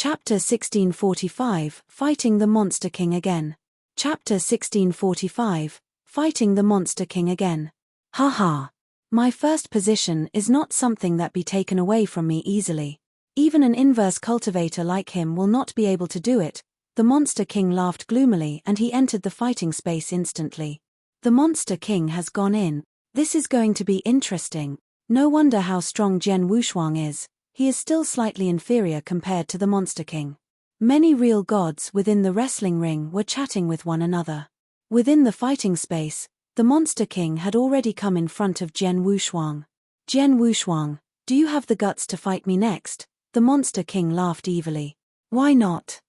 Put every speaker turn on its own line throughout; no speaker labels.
Chapter 1645, Fighting the Monster King Again. Chapter 1645, Fighting the Monster King Again. Haha. My first position is not something that be taken away from me easily. Even an inverse cultivator like him will not be able to do it. The Monster King laughed gloomily and he entered the fighting space instantly. The Monster King has gone in. This is going to be interesting. No wonder how strong Jian Wushuang is. He is still slightly inferior compared to the Monster King. Many real gods within the wrestling ring were chatting with one another. Within the fighting space, the Monster King had already come in front of Jian Wushuang. Jian Wushuang, do you have the guts to fight me next? The Monster King laughed evilly. Why not?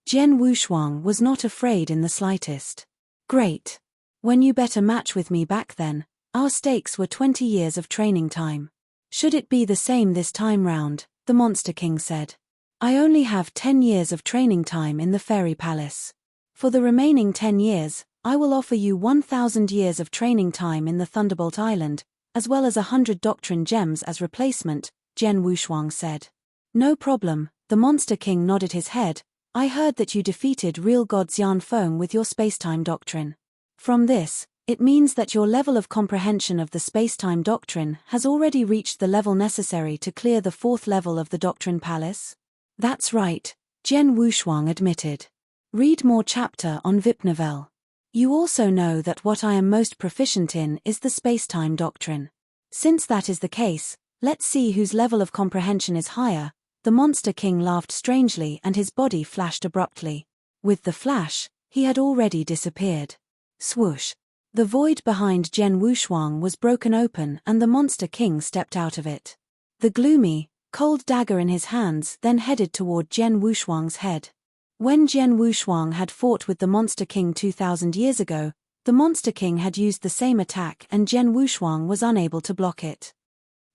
Jian Wushuang was not afraid in the slightest. Great. When you better match with me back then. Our stakes were 20 years of training time. Should it be the same this time round? The Monster King said. I only have 10 years of training time in the Fairy Palace. For the remaining 10 years, I will offer you 1,000 years of training time in the Thunderbolt Island, as well as 100 doctrine gems as replacement, Jian Wushuang said. No problem, the Monster King nodded his head. I heard that you defeated real god Xian Feng with your spacetime doctrine. From this, it means that your level of comprehension of the spacetime doctrine has already reached the level necessary to clear the 4th level of the Doctrine Palace? That's right, Jian Wushuang admitted. Read more chapter on Vipnovel. You also know that what I am most proficient in is the spacetime doctrine. Since that is the case, let's see whose level of comprehension is higher. The Monster King laughed strangely and his body flashed abruptly. With the flash, he had already disappeared. Swoosh. The void behind Jian Wushuang was broken open and the Monster King stepped out of it. The gloomy, cold dagger in his hands then headed toward Jian Wushuang's head. When Jian Wushuang had fought with the Monster King 2,000 years ago, the Monster King had used the same attack and Jian Wushuang was unable to block it.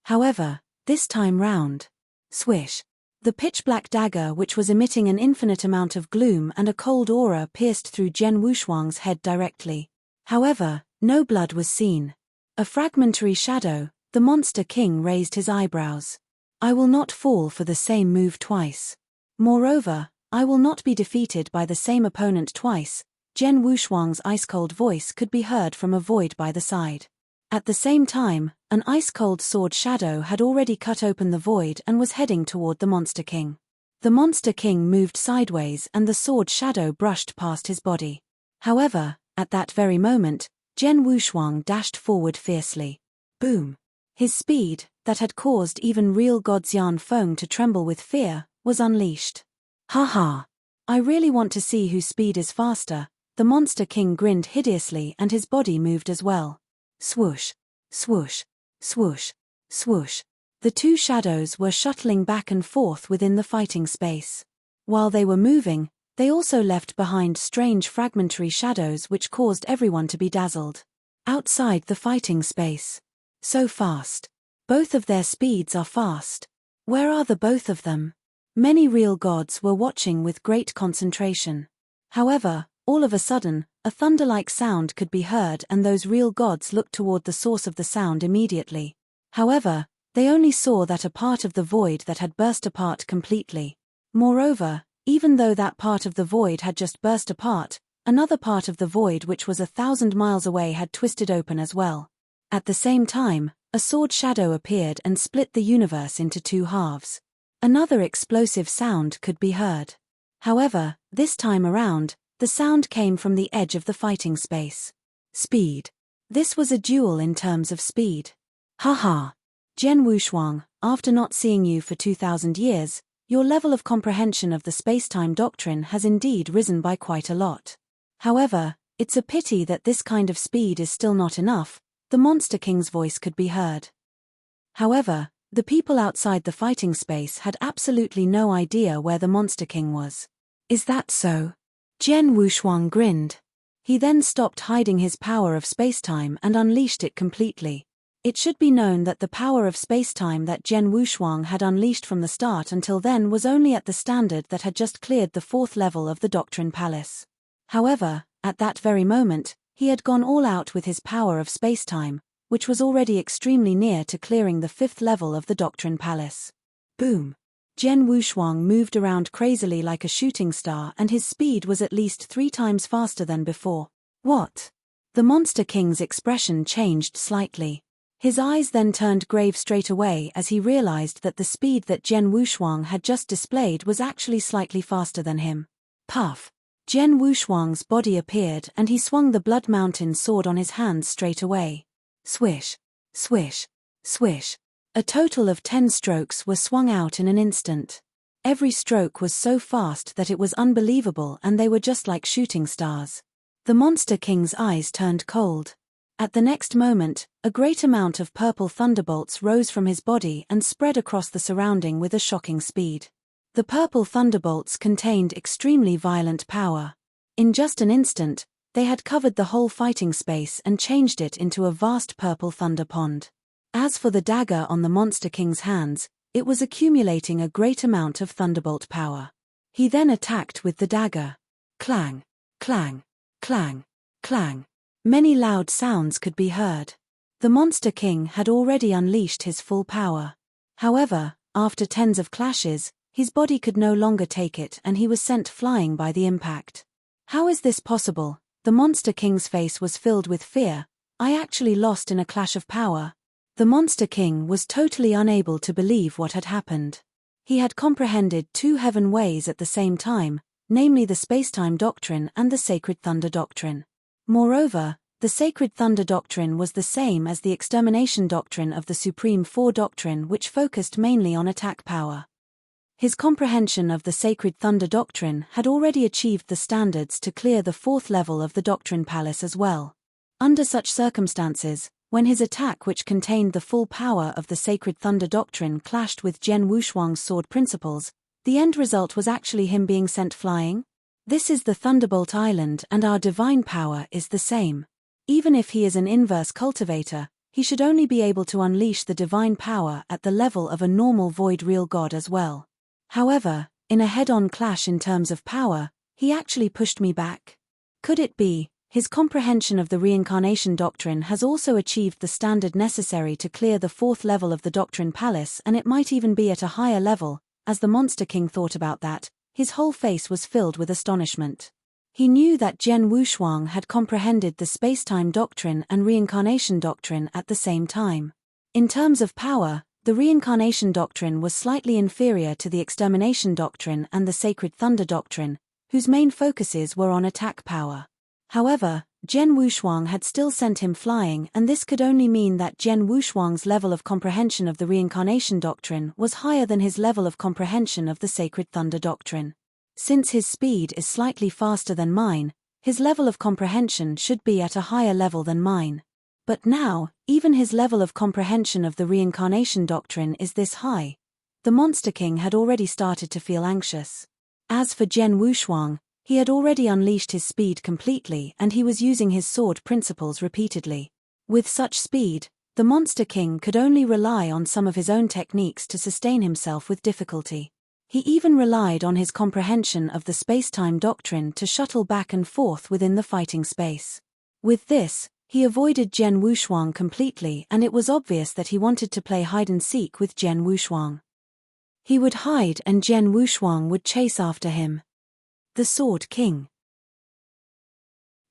However, this time round, swish. The pitch-black dagger which was emitting an infinite amount of gloom and a cold aura pierced through Jian Wushuang's head directly. However, no blood was seen. A fragmentary shadow, the Monster King raised his eyebrows. I will not fall for the same move twice. Moreover, I will not be defeated by the same opponent twice. Jian Wushuang's ice-cold voice could be heard from a void by the side. At the same time, an ice-cold sword shadow had already cut open the void and was heading toward the Monster King. The Monster King moved sideways and the sword shadow brushed past his body. However, at that very moment, Jian Wushuang dashed forward fiercely. Boom! His speed, that had caused even real god Xian Feng to tremble with fear, was unleashed. Haha! I really want to see whose speed is faster. The Monster King grinned hideously and his body moved as well. Swoosh! Swoosh! Swoosh! Swoosh! The two shadows were shuttling back and forth within the fighting space. While they were moving, they also left behind strange fragmentary shadows which caused everyone to be dazzled. Outside the fighting space. So fast. Both of their speeds are fast. Where are the both of them? Many real gods were watching with great concentration. However, all of a sudden, a thunder-like sound could be heard and those real gods looked toward the source of the sound immediately. However, they only saw that a part of the void that had burst apart completely. Moreover, even though that part of the void had just burst apart, another part of the void which was 1,000 miles away had twisted open as well. At the same time, a sword shadow appeared and split the universe into two halves. Another explosive sound could be heard. However, this time around, the sound came from the edge of the fighting space. Speed. This was a duel in terms of speed. Haha. Jian Wushuang, after not seeing you for 2,000 years, your level of comprehension of the spacetime doctrine has indeed risen by quite a lot. However, it's a pity that this kind of speed is still not enough. The Monster King's voice could be heard. However, the people outside the fighting space had absolutely no idea where the Monster King was. Is that so? Jian Wushuang grinned. He then stopped hiding his power of spacetime and unleashed it completely. It should be known that the power of spacetime that Jian Wushuang had unleashed from the start until then was only at the standard that had just cleared the 4th level of the Doctrine Palace. However, at that very moment, he had gone all out with his power of spacetime, which was already extremely near to clearing the 5th level of the Doctrine Palace. Boom! Jian Wushuang moved around crazily like a shooting star, and his speed was at least 3 times faster than before. What? The Monster King's expression changed slightly. His eyes then turned grave straight away as he realized that the speed that Jian Wushuang had just displayed was actually slightly faster than him. Puff! Jian Wushuang's body appeared and he swung the Blood Mountain sword on his hands straight away. Swish! Swish! Swish! A total of 10 strokes were swung out in an instant. Every stroke was so fast that it was unbelievable, and they were just like shooting stars. The Monster King's eyes turned cold. At the next moment, a great amount of purple thunderbolts rose from his body and spread across the surrounding with a shocking speed. The purple thunderbolts contained extremely violent power. In just an instant, they had covered the whole fighting space and changed it into a vast purple thunder pond. As for the dagger on the Monster King's hands, it was accumulating a great amount of thunderbolt power. He then attacked with the dagger. Clang! Clang! Clang! Clang! Many loud sounds could be heard. The Monster King had already unleashed his full power. However, after tens of clashes, his body could no longer take it and he was sent flying by the impact. How is this possible? The Monster King's face was filled with fear. I actually lost in a clash of power. The Monster King was totally unable to believe what had happened. He had comprehended 2 heaven ways at the same time, namely the Spacetime Doctrine and the Sacred Thunder Doctrine. Moreover, the Sacred Thunder Doctrine was the same as the Extermination Doctrine of the Supreme Four Doctrine, which focused mainly on attack power. His comprehension of the Sacred Thunder Doctrine had already achieved the standards to clear the 4th level of the Doctrine Palace as well. Under such circumstances, when his attack, which contained the full power of the Sacred Thunder Doctrine, clashed with Jian Wushuang's sword principles, the end result was actually him being sent flying. This is the Thunderbolt Island, and our divine power is the same. Even if he is an inverse cultivator, he should only be able to unleash the divine power at the level of a normal void real god as well. However, in a head-on clash in terms of power, he actually pushed me back. Could it be his comprehension of the Reincarnation Doctrine has also achieved the standard necessary to clear the 4th level of the Doctrine Palace, and it might even be at a higher level? As the Monster King thought about that, his whole face was filled with astonishment. He knew that Jian Wushuang had comprehended the Spacetime Doctrine and Reincarnation Doctrine at the same time. In terms of power, the Reincarnation Doctrine was slightly inferior to the Extermination Doctrine and the Sacred Thunder Doctrine, whose main focuses were on attack power. However, Jian Wushuang had still sent him flying, and this could only mean that Jian Wushuang's level of comprehension of the Reincarnation Doctrine was higher than his level of comprehension of the Sacred Thunder Doctrine. Since his speed is slightly faster than mine, his level of comprehension should be at a higher level than mine. But now, even his level of comprehension of the Reincarnation Doctrine is this high. The Monster King had already started to feel anxious. As for Jian Wushuang, he had already unleashed his speed completely and he was using his sword principles repeatedly. With such speed, the Monster King could only rely on some of his own techniques to sustain himself with difficulty. He even relied on his comprehension of the Spacetime Doctrine to shuttle back and forth within the fighting space. With this, he avoided Jian Wushuang completely, and it was obvious that he wanted to play hide-and-seek with Jian Wushuang. He would hide and Jian Wushuang would chase after him. The Sword King.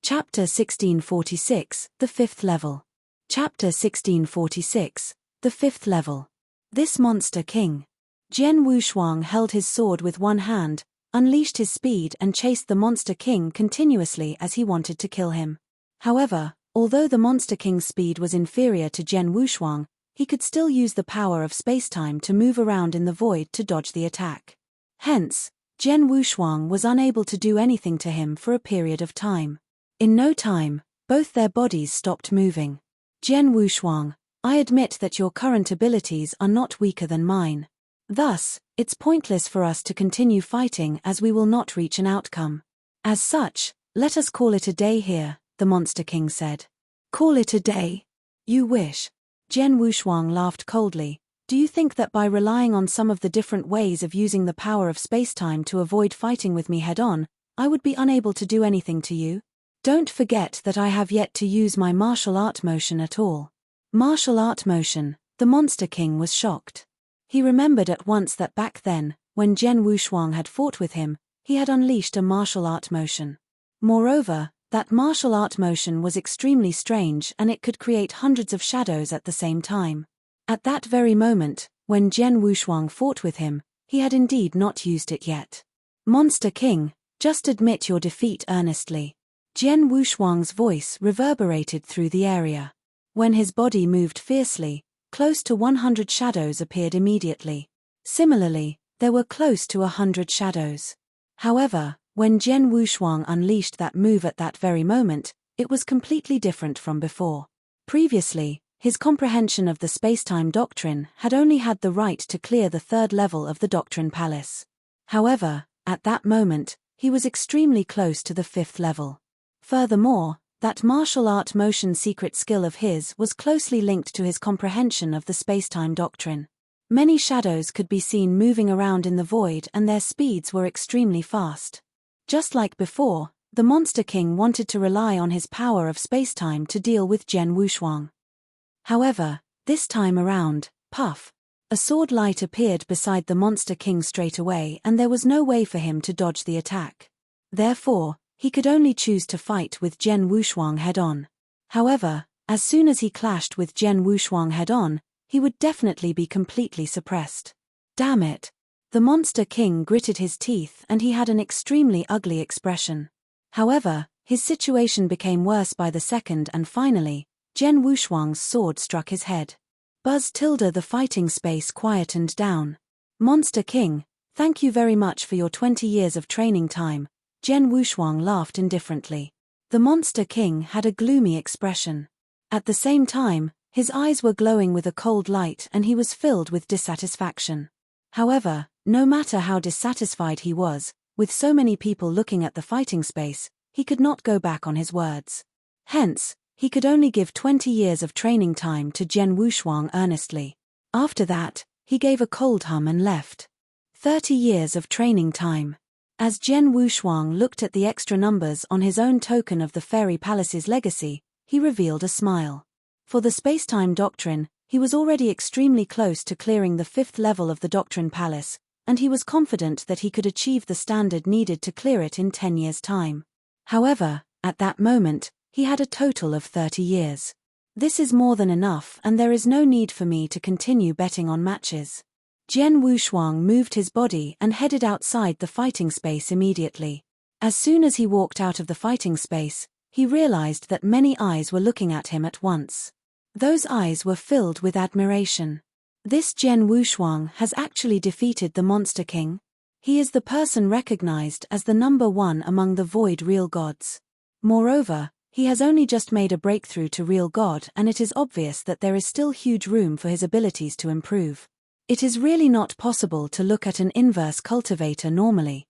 Chapter 1646, the 5th level. Chapter 1646, the 5th level. This Monster King. Jian Wushuang held his sword with one hand, unleashed his speed and chased the Monster King continuously as he wanted to kill him. However, although the Monster King's speed was inferior to Jian Wushuang, he could still use the power of spacetime to move around in the void to dodge the attack. Hence, Jian Wushuang was unable to do anything to him for a period of time. In no time, both their bodies stopped moving. Jian Wushuang, I admit that your current abilities are not weaker than mine. Thus, it's pointless for us to continue fighting as we will not reach an outcome. As such, let us call it a day here, the Monster King said. Call it a day? You wish. Jian Wushuang laughed coldly. Do you think that by relying on some of the different ways of using the power of spacetime to avoid fighting with me head-on, I would be unable to do anything to you? Don't forget that I have yet to use my martial art motion at all. Martial art motion, the Monster King was shocked. He remembered at once that back then, when Jen Wuxuang had fought with him, he had unleashed a martial art motion. Moreover, that martial art motion was extremely strange and it could create hundreds of shadows at the same time. At that very moment, when Jen Wuxuang fought with him, he had indeed not used it yet. Monster King, just admit your defeat earnestly. Jen Wuxuang's voice reverberated through the area. When his body moved fiercely, close to 100 shadows appeared immediately. Similarly, there were close to 100 shadows. However, when Jen Wuxuang unleashed that move at that very moment, it was completely different from before. Previously, his comprehension of the space-time doctrine had only had the right to clear the third level of the Doctrine Palace. However, at that moment, he was extremely close to the fifth level. Furthermore, that martial art motion secret skill of his was closely linked to his comprehension of the space-time doctrine. Many shadows could be seen moving around in the void and their speeds were extremely fast. Just like before, the Monster King wanted to rely on his power of space-time to deal with Jen Wuxuang. However, this time around, puff, a sword light appeared beside the Monster King straight away and there was no way for him to dodge the attack. Therefore, he could only choose to fight with Jen Wuxuang head-on. However, as soon as he clashed with Jen Wuxuang head-on, he would definitely be completely suppressed. Damn it! The Monster King gritted his teeth and he had an extremely ugly expression. However, his situation became worse by the second and finally, Jen Wuxuang's sword struck his head. The fighting space quietened down. Monster King, thank you very much for your 20 years of training time. Jen Wuxuang laughed indifferently. The Monster King had a gloomy expression. At the same time, his eyes were glowing with a cold light and he was filled with dissatisfaction. However, no matter how dissatisfied he was, with so many people looking at the fighting space, he could not go back on his words. Hence, he could only give 20 years of training time to Jen Wuxuang earnestly. After that, he gave a cold hum and left. 30 years of training time. As Jen Wuxuang looked at the extra numbers on his own token of the Fairy Palace's legacy, he revealed a smile. For the space-time doctrine, he was already extremely close to clearing the fifth level of the Doctrine Palace, and he was confident that he could achieve the standard needed to clear it in 10 years' time. However, at that moment, he had a total of 30 years. This is more than enough and there is no need for me to continue betting on matches. Jen Wuxuang moved his body and headed outside the fighting space immediately. As soon as he walked out of the fighting space, he realized that many eyes were looking at him at once. Those eyes were filled with admiration. This Jen Wuxuang has actually defeated the Monster King. He is the person recognized as the number one among the Void Real Gods. Moreover, he has only just made a breakthrough to Real God and it is obvious that there is still huge room for his abilities to improve. It is really not possible to look at an inverse cultivator normally.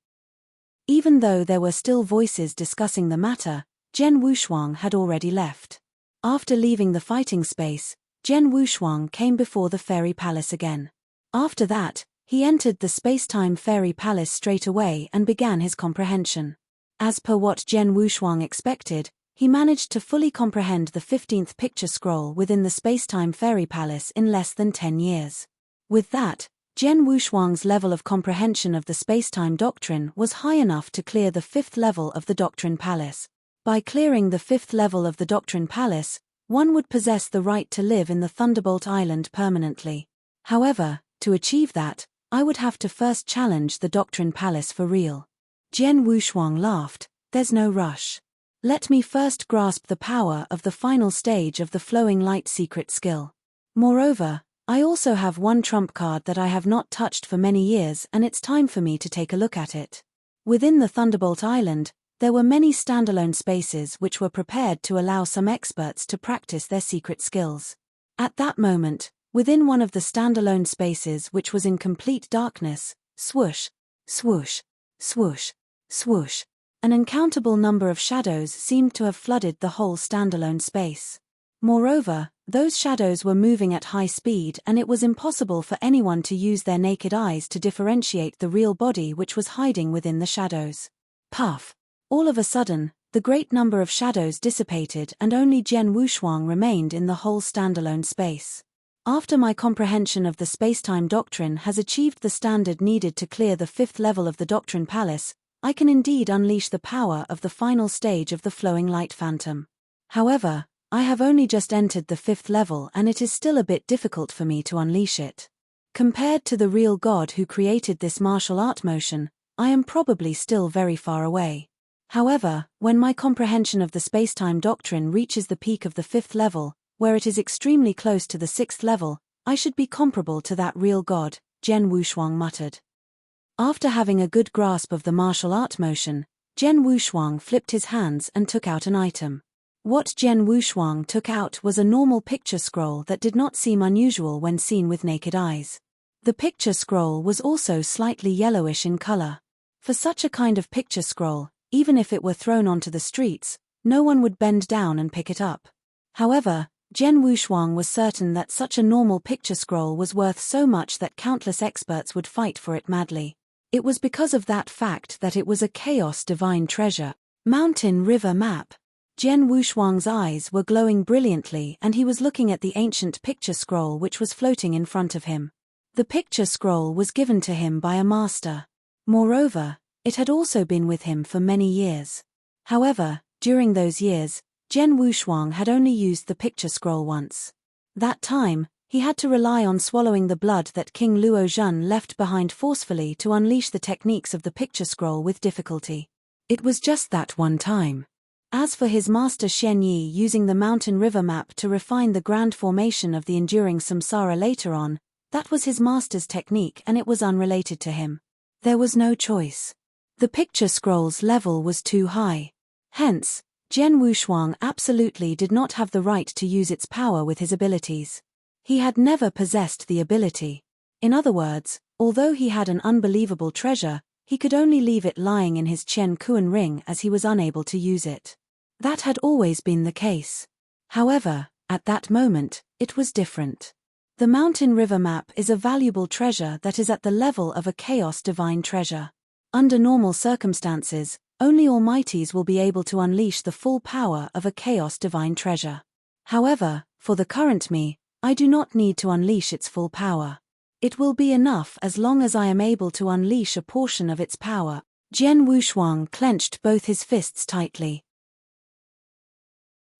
Even though there were still voices discussing the matter, Jen Wuxuang had already left. After leaving the fighting space, Jen Wuxuang came before the Fairy Palace again. After that, he entered the space-time Fairy Palace straight away and began his comprehension. As per what Jen Wuxuang expected, he managed to fully comprehend the 15th picture scroll within the space-time Fairy Palace in less than 10 years. With that, Jen Wuxuang's level of comprehension of the space-time doctrine was high enough to clear the fifth level of the Doctrine Palace. By clearing the fifth level of the Doctrine Palace, one would possess the right to live in the Thunderbolt Island permanently. However, to achieve that, I would have to first challenge the Doctrine Palace for real. Jen Wuxuang laughed, there's no rush. Let me first grasp the power of the final stage of the Flowing Light secret skill. Moreover, I also have one trump card that I have not touched for many years and it's time for me to take a look at it. Within the Thunderbolt Island, there were many standalone spaces which were prepared to allow some experts to practice their secret skills. At that moment, within one of the standalone spaces which was in complete darkness, swoosh, swoosh, swoosh, swoosh, an uncountable number of shadows seemed to have flooded the whole standalone space. Moreover, those shadows were moving at high speed and it was impossible for anyone to use their naked eyes to differentiate the real body which was hiding within the shadows. Puff! All of a sudden, the great number of shadows dissipated and only Jen Wuxuang remained in the whole standalone space. After my comprehension of the spacetime doctrine has achieved the standard needed to clear the 5th level of the Doctrine Palace, I can indeed unleash the power of the final stage of the flowing light phantom. However, I have only just entered the 5th level and it is still a bit difficult for me to unleash it. Compared to the real God who created this martial art motion, I am probably still very far away. However, when my comprehension of the spacetime doctrine reaches the peak of the 5th level, where it is extremely close to the 6th level, I should be comparable to that real God, Zhen Wushuang muttered. After having a good grasp of the martial art motion, Zhen Wushuang flipped his hands and took out an item. What Zhen Wushuang took out was a normal picture scroll that did not seem unusual when seen with naked eyes. The picture scroll was also slightly yellowish in color. For such a kind of picture scroll, even if it were thrown onto the streets, no one would bend down and pick it up. However, Zhen Wushuang was certain that such a normal picture scroll was worth so much that countless experts would fight for it madly. It was because of that fact that it was a chaos divine treasure. Mountain river map. Zhen Wushuang's eyes were glowing brilliantly and he was looking at the ancient picture scroll which was floating in front of him. The picture scroll was given to him by a master. Moreover, it had also been with him for many years. However, during those years, Zhen Wushuang had only used the picture scroll once. That time, he had to rely on swallowing the blood that King Luo Zhen left behind forcefully to unleash the techniques of the picture scroll with difficulty. It was just that one time. As for his master Shen Yi using the mountain river map to refine the grand formation of the enduring samsara later on, that was his master's technique and it was unrelated to him. There was no choice. The picture scroll's level was too high. Hence, Zhen Wushuang absolutely did not have the right to use its power with his abilities. He had never possessed the ability. In other words, although he had an unbelievable treasure, he could only leave it lying in his Chen Kuan ring as he was unable to use it. That had always been the case. However, at that moment, it was different. The mountain river map is a valuable treasure that is at the level of a chaos divine treasure. Under normal circumstances, only Almighties will be able to unleash the full power of a chaos divine treasure. However, for the current me, I do not need to unleash its full power. It will be enough as long as I am able to unleash a portion of its power. Zhen Wushuang clenched both his fists tightly.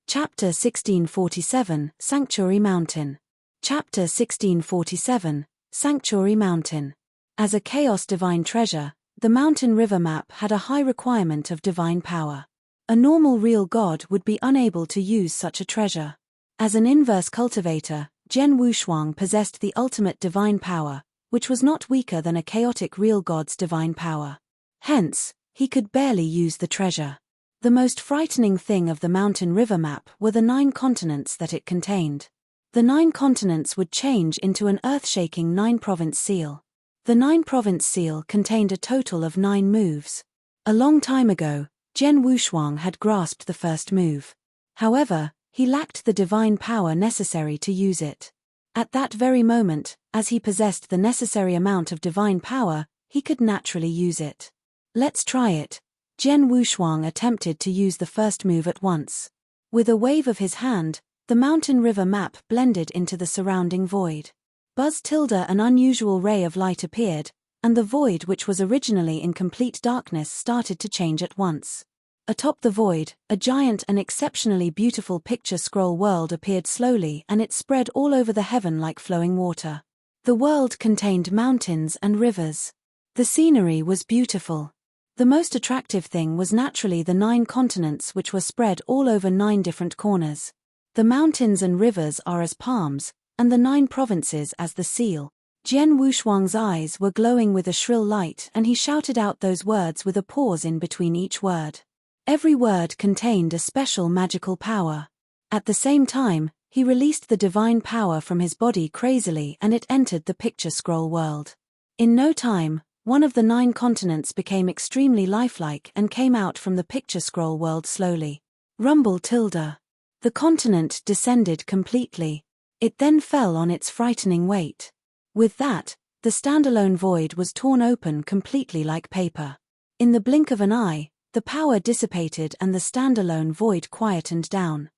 Chapter 1647, Sanctuary Mountain. Chapter 1647, Sanctuary Mountain. As a chaos divine treasure, the mountain river map had a high requirement of divine power. A normal real god would be unable to use such a treasure. As an inverse cultivator, Zhen Wushuang possessed the ultimate divine power, which was not weaker than a chaotic real god's divine power. Hence, he could barely use the treasure. The most frightening thing of the mountain river map were the 9 continents that it contained. The 9 continents would change into an earth-shaking 9-province seal. The 9-province seal contained a total of 9 moves. A long time ago, Zhen Wushuang had grasped the first move. However, he lacked the divine power necessary to use it. At that very moment, as he possessed the necessary amount of divine power, he could naturally use it. Let's try it. Zhen Wushuang attempted to use the first move at once. With a wave of his hand, the mountain river map blended into the surrounding void. An unusual ray of light appeared, and the void which was originally in complete darkness started to change at once. Atop the void, a giant and exceptionally beautiful picture scroll world appeared slowly and it spread all over the heaven like flowing water. The world contained mountains and rivers. The scenery was beautiful. The most attractive thing was naturally the 9 continents which were spread all over 9 different corners. The mountains and rivers are as palms, and the 9 provinces as the seal. Zhen Wushuang's eyes were glowing with a shrill light and he shouted out those words with a pause in between each word. Every word contained a special magical power. At the same time, he released the divine power from his body crazily and it entered the picture scroll world. In no time, one of the 9 continents became extremely lifelike and came out from the picture scroll world slowly. Rumble tilde. The continent descended completely. It then fell on its frightening weight. With that, the standalone void was torn open completely like paper. In the blink of an eye, the power dissipated and the standalone void quietened down.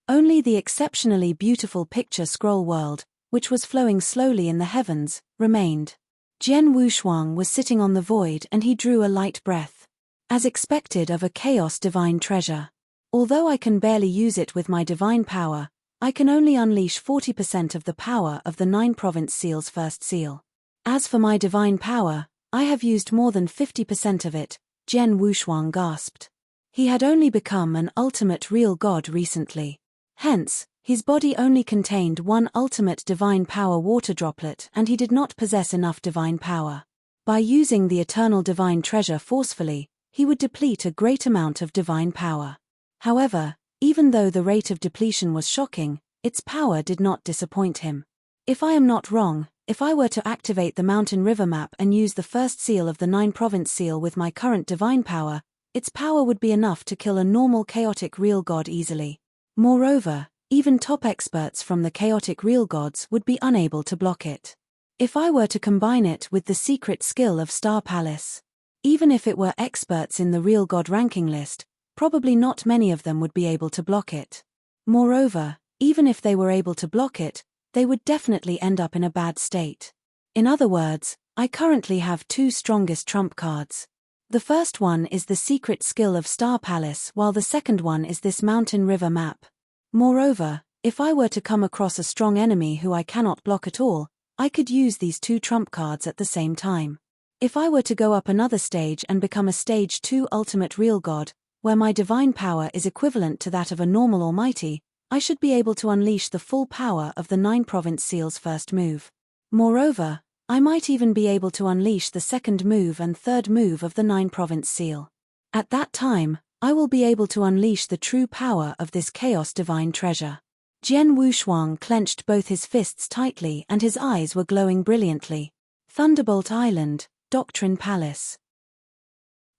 Only the exceptionally beautiful picture scroll world, which was flowing slowly in the heavens, remained. Jian Wushuang was sitting on the void and he drew a light breath. As expected of a chaos divine treasure. Although I can barely use it with my divine power, I can only unleash 40% of the power of the 9 province seal's first seal. As for my divine power, I have used more than 50% of it, Jian Wushuang gasped. He had only become an ultimate real god recently. Hence, his body only contained one ultimate divine power water droplet and he did not possess enough divine power. By using the eternal divine treasure forcefully, he would deplete a great amount of divine power. However, even though the rate of depletion was shocking, its power did not disappoint him. If I am not wrong, if I were to activate the mountain river map and use the first seal of the 9 province seal with my current divine power, its power would be enough to kill a normal chaotic real god easily. Moreover, even top experts from the chaotic real gods would be unable to block it. If I were to combine it with the secret skill of Star Palace, even if it were experts in the real god ranking list, probably not many of them would be able to block it. Moreover, even if they were able to block it, they would definitely end up in a bad state. In other words, I currently have 2 strongest trump cards. The first one is the secret skill of Star Palace while the second one is this mountain river map. Moreover, if I were to come across a strong enemy who I cannot block at all, I could use these 2 trump cards at the same time. If I were to go up another stage and become a stage 2 ultimate real god, where my divine power is equivalent to that of a normal almighty, I should be able to unleash the full power of the 9 province seal's first move. Moreover, I might even be able to unleash the second move and third move of the 9 province seal. At that time, I will be able to unleash the true power of this chaos divine treasure. Jian Wushuang clenched both his fists tightly and his eyes were glowing brilliantly. Thunderbolt Island, Doctrine Palace.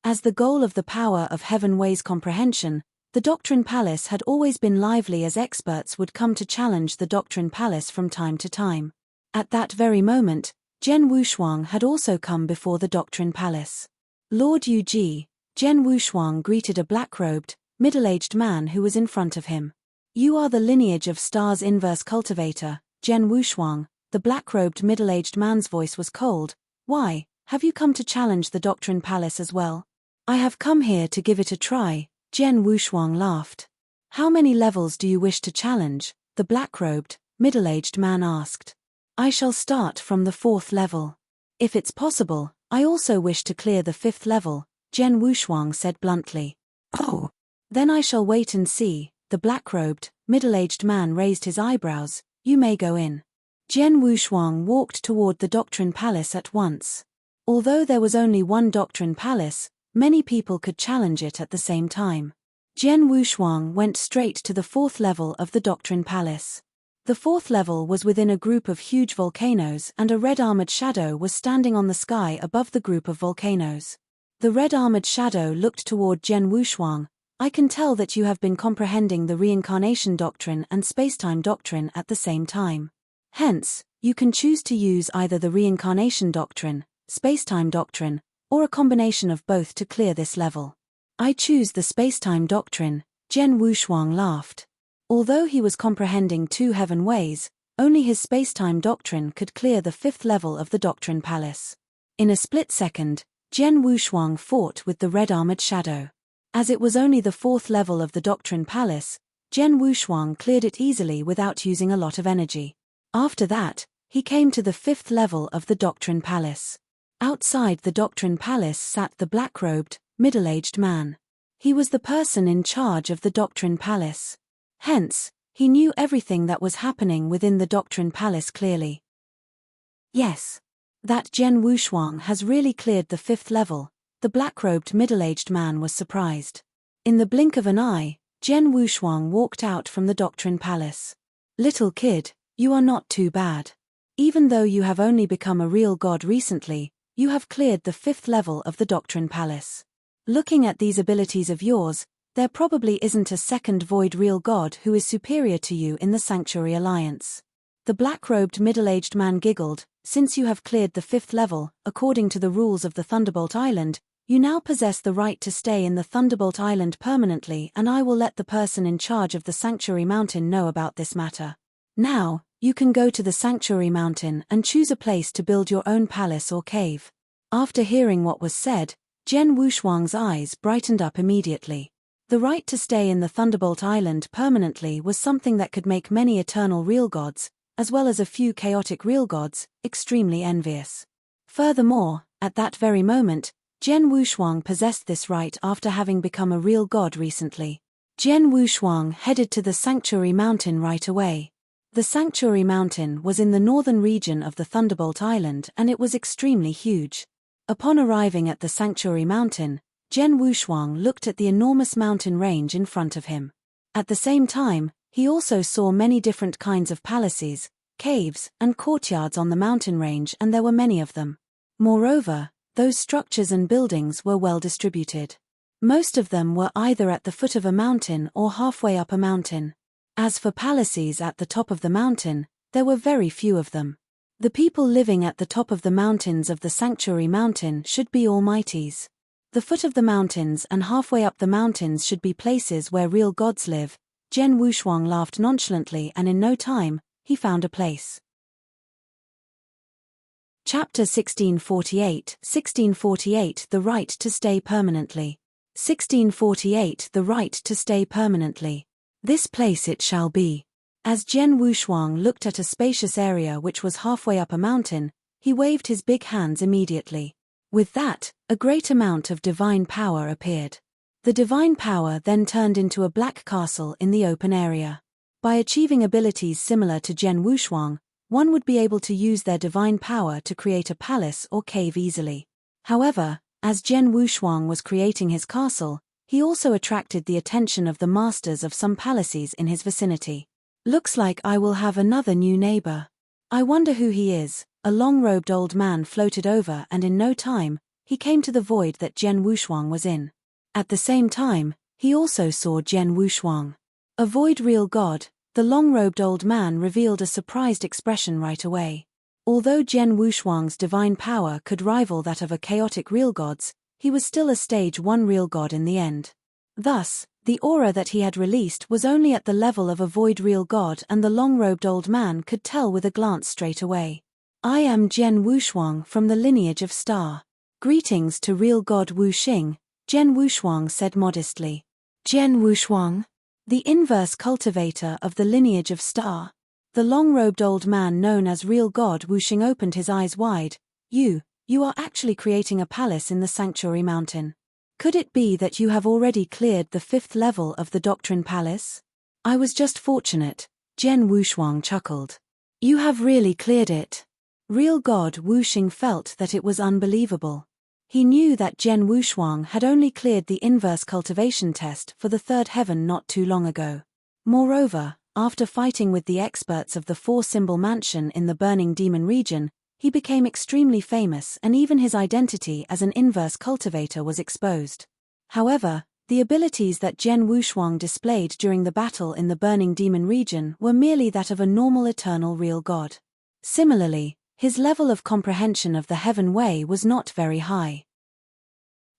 As the goal of the power of heaven weighs comprehension, the Doctrine Palace had always been lively as experts would come to challenge the Doctrine Palace from time to time. At that very moment, Jian Wushuang had also come before the Doctrine Palace. Lord Yu Ji, Jian Wushuang greeted a black-robed, middle-aged man who was in front of him. You are the lineage of Star's inverse cultivator, Jian Wushuang. The black-robed middle-aged man's voice was cold. Why, have you come to challenge the Doctrine Palace as well? I have come here to give it a try, Jian Wushuang laughed. How many levels do you wish to challenge? The black-robed, middle-aged man asked. I shall start from the 4th level. If it's possible, I also wish to clear the 5th level, Jian Wushuang said bluntly. Oh. Then I shall wait and see. The black-robed, middle-aged man raised his eyebrows. You may go in. Jian Wushuang walked toward the Doctrine Palace at once. Although there was only one Doctrine Palace, many people could challenge it at the same time. Jian Wushuang went straight to the 4th level of the Doctrine Palace. The 4th level was within a group of huge volcanoes and a red armored shadow was standing on the sky above the group of volcanoes. The red armored shadow looked toward Jian Wushuang. I can tell that you have been comprehending the reincarnation doctrine and spacetime doctrine at the same time. Hence, you can choose to use either the reincarnation doctrine, spacetime doctrine, or a combination of both to clear this level. I choose the spacetime doctrine, Jian Wushuang laughed. Although he was comprehending 2 heaven ways, only his spacetime doctrine could clear the 5th level of the Doctrine Palace. In a split second, Jian Wushuang fought with the red armored shadow. As it was only the 4th level of the Doctrine Palace, Jian Wushuang cleared it easily without using a lot of energy. After that, he came to the 5th level of the Doctrine Palace. Outside the Doctrine Palace sat the black-robed, middle-aged man. He was the person in charge of the Doctrine Palace. Hence, he knew everything that was happening within the Doctrine Palace clearly. Yes. That Jian Wushuang has really cleared the 5th level, the black-robed middle-aged man was surprised. In the blink of an eye, Jian Wushuang walked out from the Doctrine Palace. Little kid, you are not too bad. Even though you have only become a real god recently, you have cleared the 5th level of the Doctrine Palace. Looking at these abilities of yours, there probably isn't a second void real god who is superior to you in the Sanctuary Alliance. The black-robed middle-aged man giggled. Since you have cleared the 5th level, according to the rules of the Thunderbolt Island, you now possess the right to stay in the Thunderbolt Island permanently and I will let the person in charge of the Sanctuary Mountain know about this matter. Now, You can go to the sanctuary mountain and choose a place to build your own palace or cave. After hearing what was said, Jian Wushuang's eyes brightened up immediately. The right to stay in the Thunderbolt Island permanently was something that could make many eternal real gods, as well as a few chaotic real gods, extremely envious. Furthermore, at that very moment, Jian Wushuang possessed this right after having become a real god recently. Jian Wushuang headed to the Sanctuary Mountain right away. The Sanctuary Mountain was in the northern region of the Thunderbolt Island and it was extremely huge. Upon arriving at the Sanctuary Mountain, Jian Wushuang looked at the enormous mountain range in front of him. At the same time, he also saw many different kinds of palaces, caves, and courtyards on the mountain range, and there were many of them. Moreover, those structures and buildings were well distributed. Most of them were either at the foot of a mountain or halfway up a mountain. As for palaces at the top of the mountain, there were very few of them. The people living at the top of the mountains of the Sanctuary Mountain should be almighties. The foot of the mountains and halfway up the mountains should be places where real gods live. Jian Wushuang laughed nonchalantly and in no time, he found a place. Chapter 1648 The Right to Stay Permanently. 1648 The Right to Stay Permanently. This place it shall be. As Jian Wushuang looked at a spacious area which was halfway up a mountain, he waved his big hands immediately. With that, a great amount of divine power appeared. The divine power then turned into a black castle in the open area. By achieving abilities similar to Jian Wushuang, one would be able to use their divine power to create a palace or cave easily. However, as Jian Wushuang was creating his castle, he also attracted the attention of the masters of some palaces in his vicinity. Looks like I will have another new neighbor. I wonder who he is. A long-robed old man floated over and in no time, he came to the void that Jian Wushuang was in. At the same time, he also saw Jian Wushuang. A void real god, the long-robed old man revealed a surprised expression right away. Although Jian Wushuang's divine power could rival that of a chaotic real gods, he was still a stage 1 real god in the end. Thus, the aura that he had released was only at the level of a void real god and the long-robed old man could tell with a glance straight away. I am Jian Wushuang from the lineage of Star. Greetings to real god Wu Xing, Jian Wushuang said modestly. Jian Wushuang? The inverse cultivator of the lineage of Star. The long-robed old man known as real god Wu Xing opened his eyes wide. You are actually creating a palace in the Sanctuary Mountain. Could it be that you have already cleared the 5th level of the Doctrine Palace? I was just fortunate, Jian Wushuang chuckled. You have really cleared it. Real god Wu Xing felt that it was unbelievable. He knew that Jian Wushuang had only cleared the inverse cultivation test for the 3rd heaven not too long ago. Moreover, after fighting with the experts of the 4-symbol mansion in the Burning Demon region, he became extremely famous and even his identity as an inverse cultivator was exposed. However, the abilities that Jian Wushuang displayed during the battle in the Burning Demon region were merely that of a normal eternal real god. Similarly, his level of comprehension of the Heaven Way was not very high.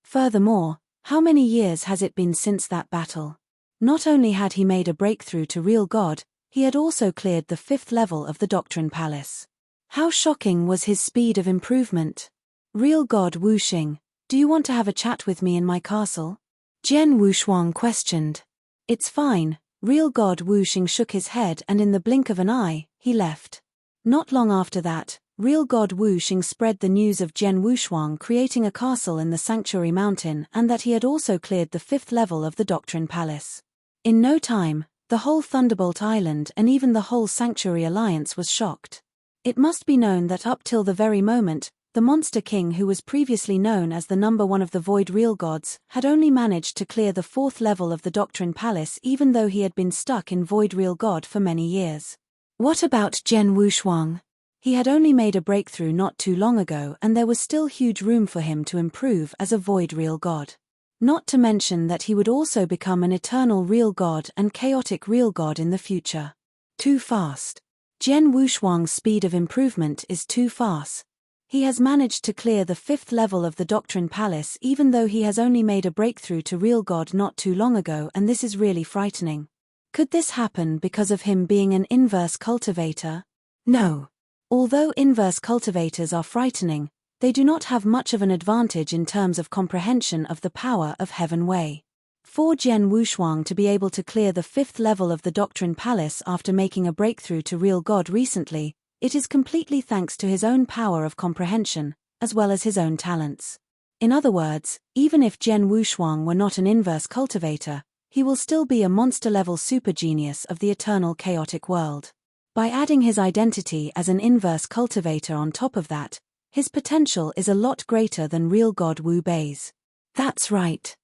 Furthermore, how many years has it been since that battle? Not only had he made a breakthrough to real god, he had also cleared the 5th level of the Doctrine Palace. How shocking was his speed of improvement. Real god Wu Xing, do you want to have a chat with me in my castle? Jian Wushuang questioned. It's fine, real god Wu Xing shook his head and in the blink of an eye, he left. Not long after that, real god Wu Xing spread the news of Jian Wushuang creating a castle in the Sanctuary Mountain and that he had also cleared the 5th level of the Doctrine Palace. In no time, the whole Thunderbolt Island and even the whole Sanctuary Alliance was shocked. It must be known that up till the very moment, the Monster King who was previously known as the number 1 of the Void Real Gods had only managed to clear the 4th level of the Doctrine Palace even though he had been stuck in Void Real God for many years. What about Jian Wushuang? He had only made a breakthrough not too long ago and there was still huge room for him to improve as a Void Real God. Not to mention that he would also become an eternal real god and chaotic real god in the future. Too fast. Jian Wushuang's speed of improvement is too fast. He has managed to clear the 5th level of the Doctrine Palace even though he has only made a breakthrough to real god not too long ago and this is really frightening. Could this happen because of him being an inverse cultivator? No. Although inverse cultivators are frightening, they do not have much of an advantage in terms of comprehension of the power of Heaven Wei. For Jian Wushuang to be able to clear the 5th level of the Doctrine Palace after making a breakthrough to real God recently, it is completely thanks to his own power of comprehension, as well as his own talents. In other words, even if Jian Wushuang were not an inverse cultivator, he will still be a monster-level super-genius of the eternal chaotic world. By adding his identity as an inverse cultivator on top of that, his potential is a lot greater than real God Wu Bei's. That's right.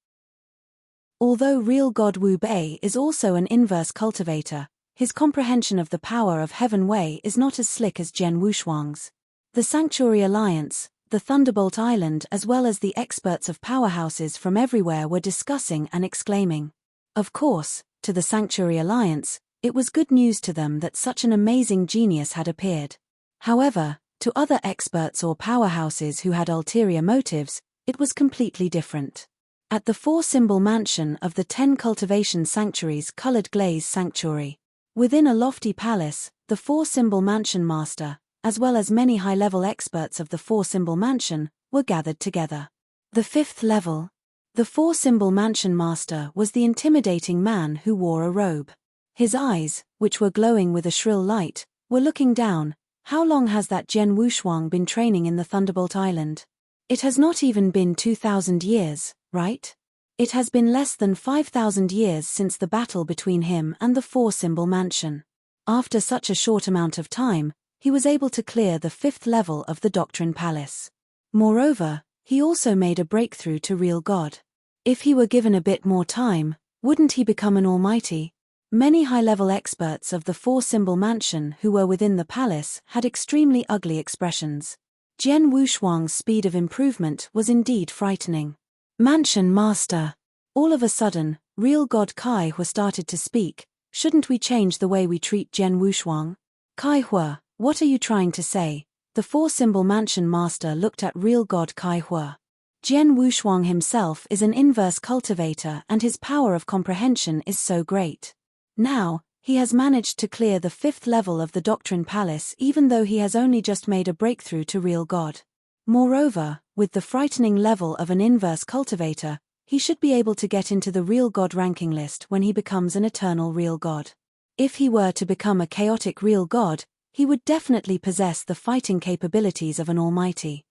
Although real God Wu Bei is also an inverse cultivator, his comprehension of the power of Heaven Wei is not as slick as Jian Wushuang's. The Sanctuary Alliance, the Thunderbolt Island as well as the experts of powerhouses from everywhere were discussing and exclaiming. Of course, to the Sanctuary Alliance, it was good news to them that such an amazing genius had appeared. However, to other experts or powerhouses who had ulterior motives, it was completely different. At the 4-symbol mansion of the 10 cultivation sanctuaries Colored Glaze Sanctuary, within a lofty palace, the 4-symbol mansion master, as well as many high-level experts of the 4-symbol mansion, were gathered together. The 5th level. The 4-symbol mansion master was the intimidating man who wore a robe. His eyes, which were glowing with a shrill light, were looking down. How long has that Jian Wushuang been training in the Thunderbolt Island? It has not even been 2,000 years, right? It has been less than 5,000 years since the battle between him and the 4-symbol mansion. After such a short amount of time, he was able to clear the 5th level of the Doctrine Palace. Moreover, he also made a breakthrough to real God. If he were given a bit more time, wouldn't he become an almighty? Many high-level experts of the 4-symbol mansion who were within the palace had extremely ugly expressions. Jian Wushuang's speed of improvement was indeed frightening. Mansion Master. All of a sudden, real God Kai Hua started to speak. Shouldn't we change the way we treat Jian Wushuang? Kai Hua, what are you trying to say? The 4-symbol mansion master looked at real God Kai Hua. Jian Wushuang himself is an inverse cultivator and his power of comprehension is so great. Now, he has managed to clear the 5th level of the Doctrine Palace even though he has only just made a breakthrough to real God. Moreover, with the frightening level of an inverse cultivator, he should be able to get into the real God ranking list when he becomes an eternal real God. If he were to become a chaotic real God, he would definitely possess the fighting capabilities of an almighty.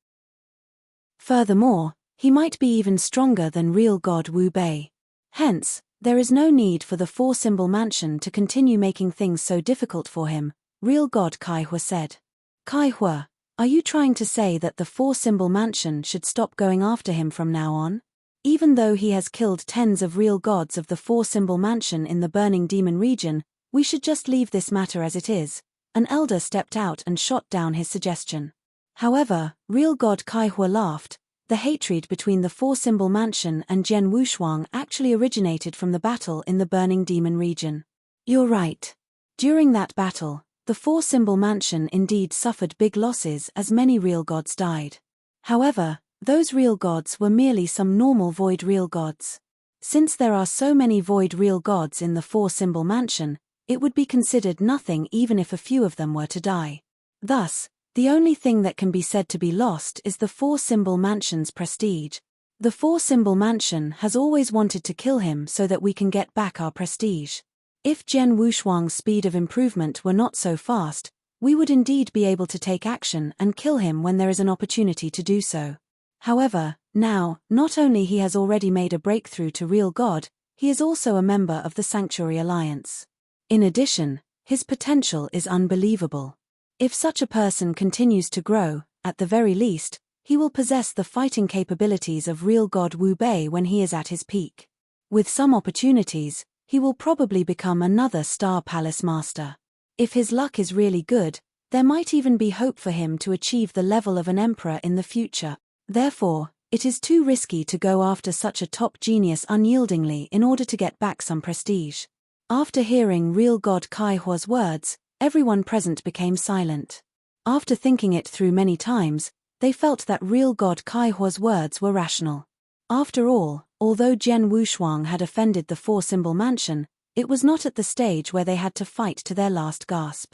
Furthermore, he might be even stronger than real God Wu Bei. Hence, there is no need for the 4-symbol mansion to continue making things so difficult for him, real God Kai Hua said. Kai Hua, are you trying to say that the 4-symbol mansion should stop going after him from now on? Even though he has killed tens of real gods of the 4-symbol mansion in the Burning Demon region, we should just leave this matter as it is. An elder stepped out and shot down his suggestion. However, real God Kai Hua laughed. The hatred between the 4-symbol mansion and Jian Wushuang actually originated from the battle in the Burning Demon region. You're right. During that battle, the 4-symbol mansion indeed suffered big losses as many real gods died. However, those real gods were merely some normal void real gods. Since there are so many void real gods in the 4-symbol mansion, it would be considered nothing even if a few of them were to die. Thus, the only thing that can be said to be lost is the 4-symbol mansion's prestige. The 4-symbol mansion has always wanted to kill him so that we can get back our prestige. If Jian Wushuang's speed of improvement were not so fast, we would indeed be able to take action and kill him when there is an opportunity to do so. However, now, not only he has already made a breakthrough to real God, he is also a member of the Sanctuary Alliance. In addition, his potential is unbelievable. If such a person continues to grow, at the very least, he will possess the fighting capabilities of real God Wu Bei when he is at his peak. With some opportunities, he will probably become another Star Palace Master. If his luck is really good, there might even be hope for him to achieve the level of an emperor in the future. Therefore, it is too risky to go after such a top genius unyieldingly in order to get back some prestige. After hearing real God Kai Hua's words, everyone present became silent. After thinking it through many times, they felt that real God Kai Hua's words were rational. After all, although Jian Wushuang had offended the 4-symbol mansion, it was not at the stage where they had to fight to their last gasp.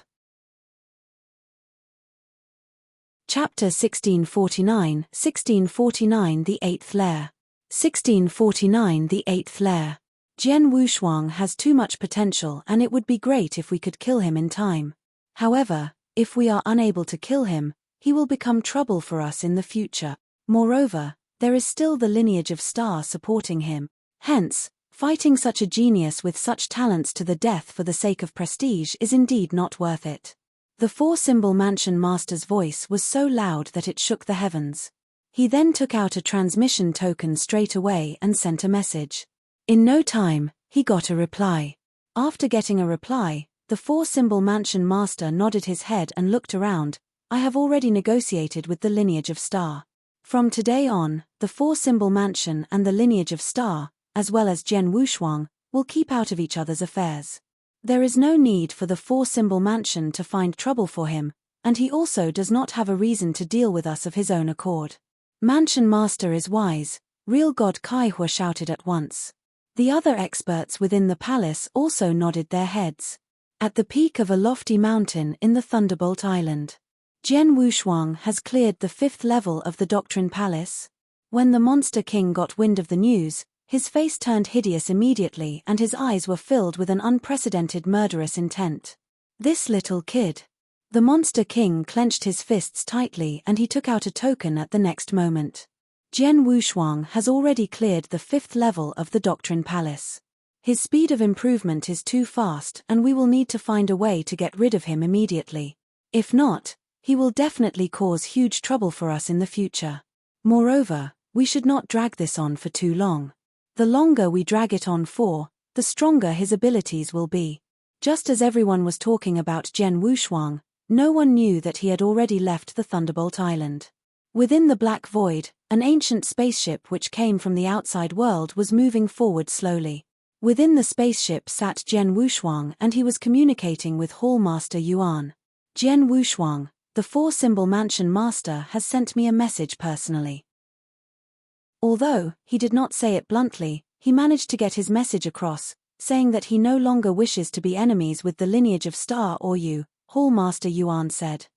Chapter 1649, 1649 The Eighth Lair. 1649 The Eighth Lair. Jian Wushuang has too much potential and it would be great if we could kill him in time. However, if we are unable to kill him, he will become trouble for us in the future. Moreover, there is still the lineage of Star supporting him. Hence, fighting such a genius with such talents to the death for the sake of prestige is indeed not worth it. The four-symbol mansion master's voice was so loud that it shook the heavens. He then took out a transmission token straight away and sent a message. In no time, he got a reply. After getting a reply, the four-symbol mansion master nodded his head and looked around. I have already negotiated with the lineage of Star. From today on, the four-symbol mansion and the lineage of Star, as well as Jian Wushuang, will keep out of each other's affairs. There is no need for the four-symbol mansion to find trouble for him, and he also does not have a reason to deal with us of his own accord. Mansion Master is wise, real God Kaihua shouted at once. The other experts within the palace also nodded their heads. At the peak of a lofty mountain in the Thunderbolt Island, Jian Wushuang has cleared the 5th level of the Doctrine Palace. When the Monster King got wind of the news, his face turned hideous immediately and his eyes were filled with an unprecedented murderous intent. This little kid. The Monster King clenched his fists tightly and he took out a token at the next moment. Jian Wushuang has already cleared the 5th level of the Doctrine Palace. His speed of improvement is too fast and we will need to find a way to get rid of him immediately. If not, he will definitely cause huge trouble for us in the future. Moreover, we should not drag this on for too long. The longer we drag it on for, the stronger his abilities will be. Just as everyone was talking about Jian Wushuang, no one knew that he had already left the Thunderbolt Island. Within the Black Void, an ancient spaceship which came from the outside world was moving forward slowly. Within the spaceship sat Jian Wushuang and he was communicating with Hallmaster Yuan. Jian Wushuang, the four-symbol mansion master, has sent me a message personally. Although he did not say it bluntly, he managed to get his message across, saying that he no longer wishes to be enemies with the lineage of Star or you, Hallmaster Yuan said.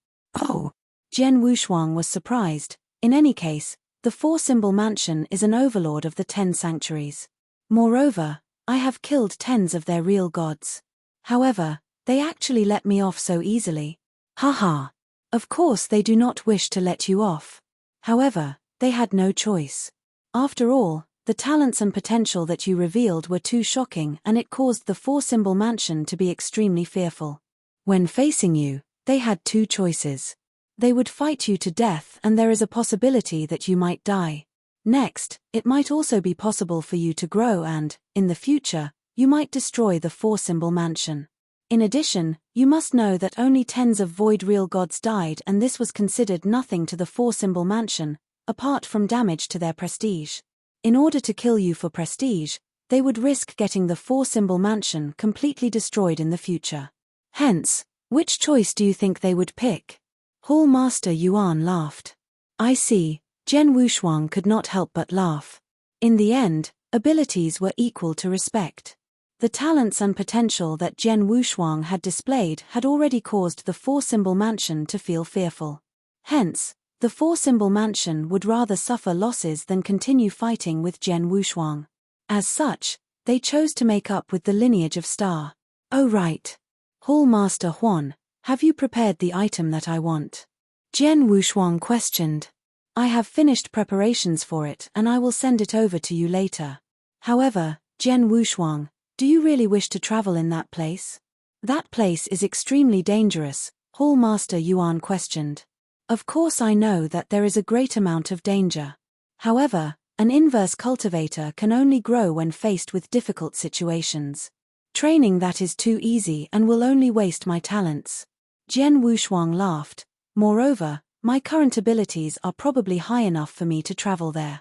Oh! Jian Wushuang was surprised. In any case, the four-symbol mansion is an overlord of the 10 sanctuaries. Moreover, I have killed tens of their real gods. However, they actually let me off so easily. Haha. Of course they do not wish to let you off. However, they had no choice. After all, the talents and potential that you revealed were too shocking and it caused the four-symbol mansion to be extremely fearful. When facing you, they had two choices. They would fight you to death and there is a possibility that you might die. Next, it might also be possible for you to grow and, in the future, you might destroy the four-symbol mansion. In addition, you must know that only tens of void real gods died and this was considered nothing to the four-symbol mansion, apart from damage to their prestige. In order to kill you for prestige, they would risk getting the four-symbol mansion completely destroyed in the future. Hence, which choice do you think they would pick? Hallmaster Yuan laughed. I see. Jian Wushuang could not help but laugh. In the end, abilities were equal to respect. The talents and potential that Jian Wushuang had displayed had already caused the four-symbol mansion to feel fearful. Hence, the four-symbol mansion would rather suffer losses than continue fighting with Jian Wushuang. As such, they chose to make up with the lineage of Star. Oh right. Hallmaster Huan, have you prepared the item that I want? Jian Wushuang questioned. I have finished preparations for it and I will send it over to you later. However, Jian Wushuang, do you really wish to travel in that place? That place is extremely dangerous, Hallmaster Yuan questioned. Of course I know that there is a great amount of danger. However, an inverse cultivator can only grow when faced with difficult situations. Training that is too easy and will only waste my talents. Jian Wushuang laughed. Moreover, my current abilities are probably high enough for me to travel there.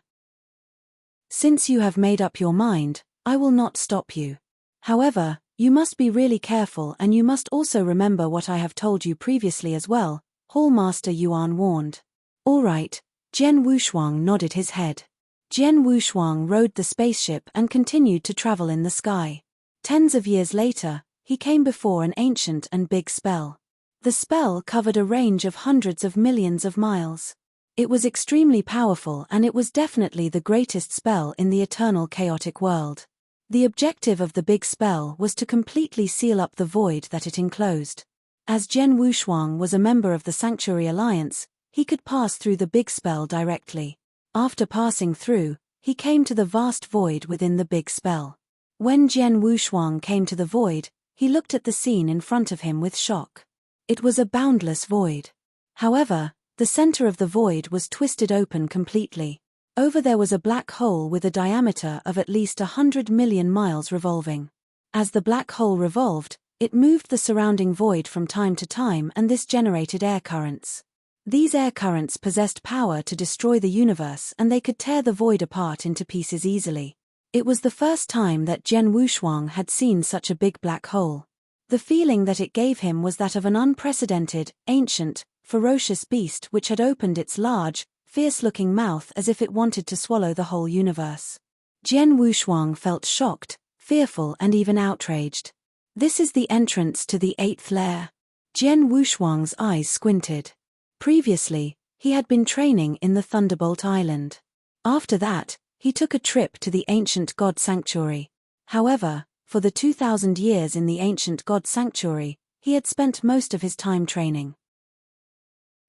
Since you have made up your mind, I will not stop you. However, you must be really careful and you must also remember what I have told you previously as well, Hallmaster Yuan warned. All right, Jian Wushuang nodded his head. Jian Wushuang rode the spaceship and continued to travel in the sky. Tens of years later, he came before an ancient and big spell. The spell covered a range of hundreds of millions of miles. It was extremely powerful, and it was definitely the greatest spell in the eternal chaotic world. The objective of the big spell was to completely seal up the void that it enclosed. As Jian Wushuang was a member of the Sanctuary Alliance, he could pass through the big spell directly. After passing through, he came to the vast void within the big spell. When Jian Wushuang came to the void, he looked at the scene in front of him with shock. It was a boundless void. However, the center of the void was twisted open completely. Over there was a black hole with a diameter of at least 100 million miles revolving. As the black hole revolved, it moved the surrounding void from time to time, and this generated air currents. These air currents possessed power to destroy the universe, and they could tear the void apart into pieces easily. It was the first time that Jian Wushuang had seen such a big black hole. The feeling that it gave him was that of an unprecedented, ancient, ferocious beast which had opened its large, fierce-looking mouth as if it wanted to swallow the whole universe. Jian Wushuang felt shocked, fearful, and even outraged. This is the entrance to the 8th layer. Jian Wushuang's eyes squinted. Previously, he had been training in the Thunderbolt Island. After that, he took a trip to the Ancient God Sanctuary. However, for the 2,000 years in the Ancient God Sanctuary, he had spent most of his time training.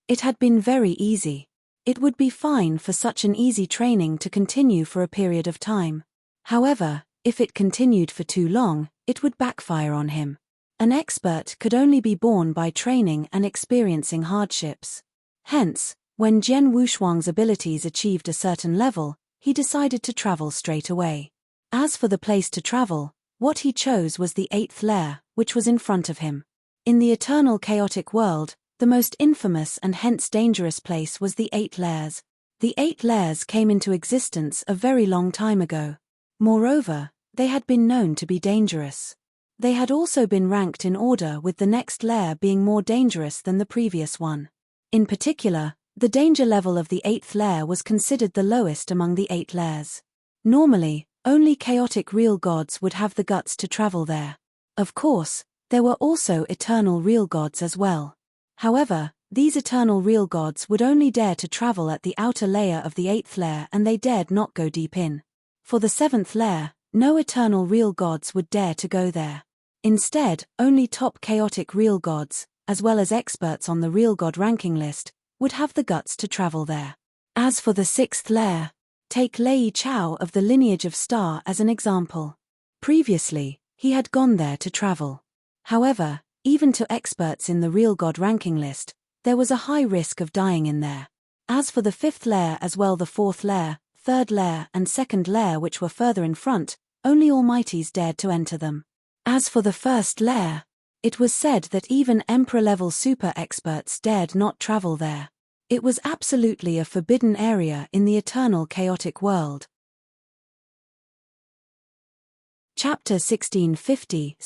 It had been very easy. It would be fine for such an easy training to continue for a period of time. However, if it continued for too long, it would backfire on him. An expert could only be born by training and experiencing hardships. Hence, when Jian Wushuang's abilities achieved a certain level, he decided to travel straight away. As for the place to travel, what he chose was the 8th layer, which was in front of him. In the eternal chaotic world, the most infamous and hence dangerous place was the 8 layers. The 8 layers came into existence a very long time ago. Moreover, they had been known to be dangerous. They had also been ranked in order, with the next layer being more dangerous than the previous one. In particular, the danger level of the 8th layer was considered the lowest among the 8 layers. Normally, only chaotic real gods would have the guts to travel there. Of course, there were also eternal real gods as well. However, these eternal real gods would only dare to travel at the outer layer of the 8th layer, and they dared not go deep in. For the 7th layer, no eternal real gods would dare to go there. Instead, only top chaotic real gods, as well as experts on the real god ranking list, would have the guts to travel there. As for the 6th layer, take Lei Chao of the lineage of Star as an example. Previously, he had gone there to travel. However, even to experts in the real god ranking list, there was a high risk of dying in there. As for the 5th layer as well, the 4th layer, 3rd layer and 2nd layer, which were further in front, only almighties dared to enter them. As for the 1st layer, it was said that even emperor-level super experts dared not travel there. It was absolutely a forbidden area in the eternal chaotic world. Chapter 1650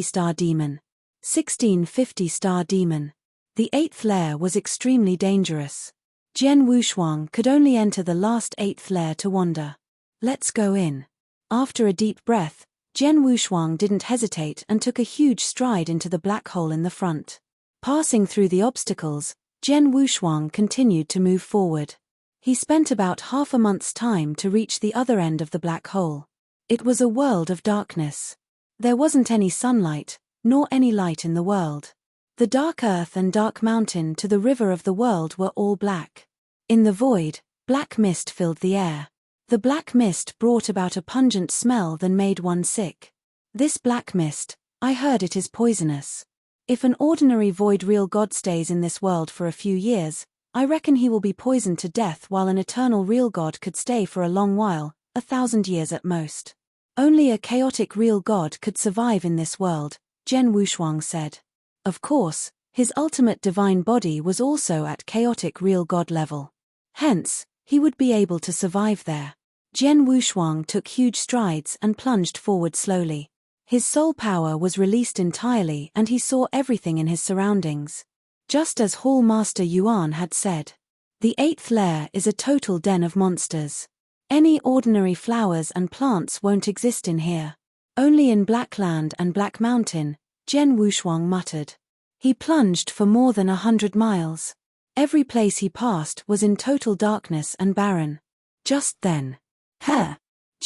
Star Demon. 1650 Star Demon. The 8th layer was extremely dangerous. Jian Wushuang could only enter the last 8th layer to wander. Let's go in. After a deep breath, Jian Wushuang didn't hesitate and took a huge stride into the black hole in the front. Passing through the obstacles, Jian Wushuang continued to move forward. He spent about half a month's time to reach the other end of the black hole. It was a world of darkness. There wasn't any sunlight, nor any light in the world. The dark earth and dark mountain to the river of the world were all black. In the void, black mist filled the air. The black mist brought about a pungent smell that made one sick. This black mist, I heard it is poisonous. If an ordinary void real god stays in this world for a few years, I reckon he will be poisoned to death, while an eternal real god could stay for a long while, 1,000 years at most. Only a chaotic real god could survive in this world, Jian Wushuang said. Of course, his ultimate divine body was also at chaotic real god level. Hence, he would be able to survive there. Jian Wushuang took huge strides and plunged forward slowly. His soul power was released entirely and he saw everything in his surroundings. Just as Hall Master Yuan had said. The 8th layer is a total den of monsters. Any ordinary flowers and plants won't exist in here. Only in Black Land and Black Mountain, Jian Wushuang muttered. He plunged for more than 100 miles. Every place he passed was in total darkness and barren. Just then,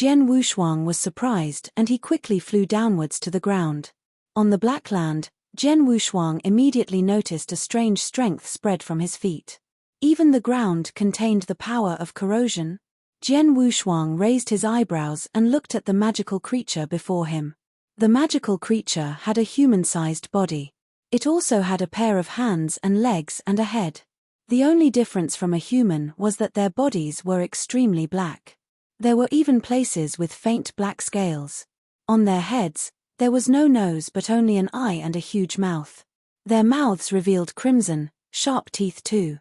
Jian Wushuang was surprised and he quickly flew downwards to the ground. On the black land, Jian Wushuang immediately noticed a strange strength spread from his feet. Even the ground contained the power of corrosion. Jian Wushuang raised his eyebrows and looked at the magical creature before him. The magical creature had a human-sized body. It also had a pair of hands and legs and a head. The only difference from a human was that their bodies were extremely black. There were even places with faint black scales. On their heads, there was no nose but only an eye and a huge mouth. Their mouths revealed crimson, sharp teeth too.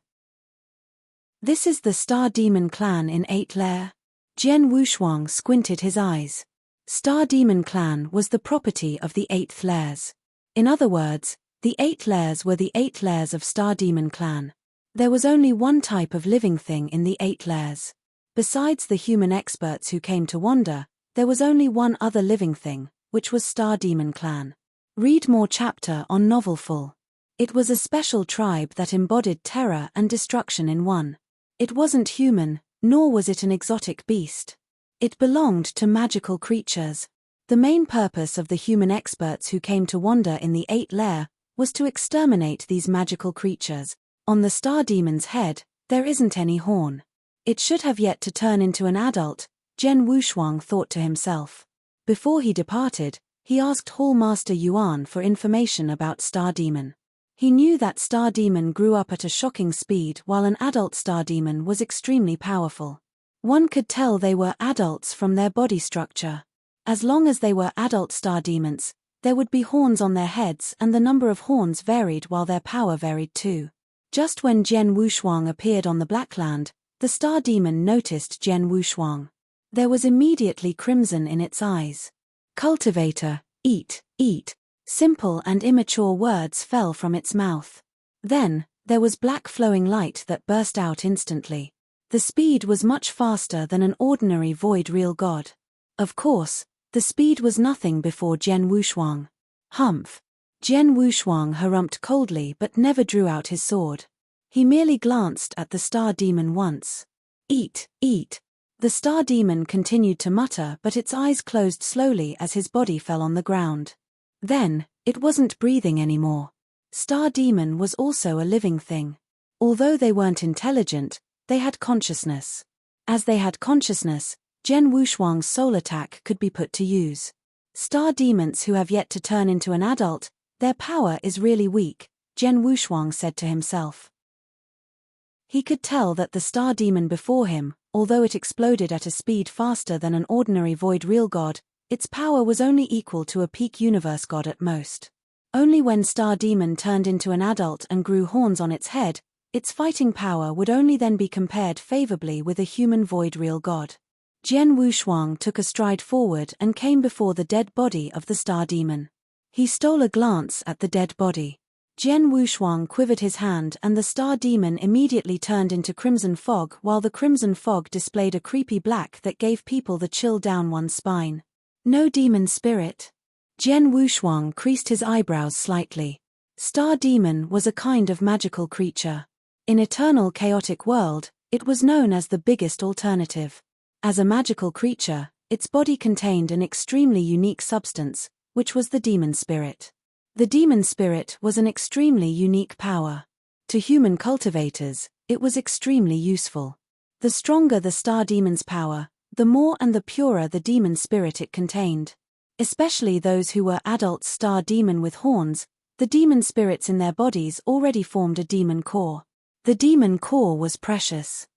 This is the Star Demon clan in 8 layer. Jian Wushuang squinted his eyes. Star Demon clan was the property of the 8th layers. In other words, the 8 layers were the 8 layers of Star Demon clan. There was only one type of living thing in the 8 layers. Besides the human experts who came to wander, there was only one other living thing, which was Star Demon clan. Read more chapter on novel full. It was a special tribe that embodied terror and destruction in one. It wasn't human, nor was it an exotic beast. It belonged to magical creatures. The main purpose of the human experts who came to wander in the 8th layer was to exterminate these magical creatures. On the Star Demon's head, there isn't any horn. It should have yet to turn into an adult, Jian Wushuang thought to himself. Before he departed, he asked Hall Master Yuan for information about Star Demon. He knew that Star Demon grew up at a shocking speed while an adult Star Demon was extremely powerful. One could tell they were adults from their body structure. As long as they were adult Star Demons, there would be horns on their heads and the number of horns varied while their power varied too. Just when Jian Wushuang appeared on the Blackland, the Star Demon noticed Jian Wushuang. There was immediately crimson in its eyes. Cultivator, eat, eat. Simple and immature words fell from its mouth. Then, there was black flowing light that burst out instantly. The speed was much faster than an ordinary void real god. Of course, the speed was nothing before Jian Wushuang. Humph. Jian Wushuang harumphed coldly but never drew out his sword. He merely glanced at the Star Demon once. Eat, eat. The Star Demon continued to mutter but its eyes closed slowly as his body fell on the ground. Then, it wasn't breathing anymore. Star Demon was also a living thing. Although they weren't intelligent, they had consciousness. As they had consciousness, Jian Wushuang's soul attack could be put to use. Star Demons who have yet to turn into an adult, their power is really weak, Jian Wushuang said to himself. He could tell that the Star Demon before him, although it exploded at a speed faster than an ordinary void real god, its power was only equal to a peak universe god at most. Only when Star Demon turned into an adult and grew horns on its head, its fighting power would only then be compared favorably with a human void real god. Jian Wushuang took a stride forward and came before the dead body of the Star Demon. He stole a glance at the dead body. Jian Wushuang quivered his hand and the Star Demon immediately turned into crimson fog while the crimson fog displayed a creepy black that gave people the chill down one's spine. No demon spirit. Jian Wushuang creased his eyebrows slightly. Star Demon was a kind of magical creature. In Eternal Chaotic World, it was known as the biggest alternative. As a magical creature, its body contained an extremely unique substance, which was the demon spirit. The demon spirit was an extremely unique power. To human cultivators, it was extremely useful. The stronger the Star Demon's power, the more and the purer the demon spirit it contained. Especially those who were adult Star Demon with horns, the demon spirits in their bodies already formed a demon core. The demon core was precious.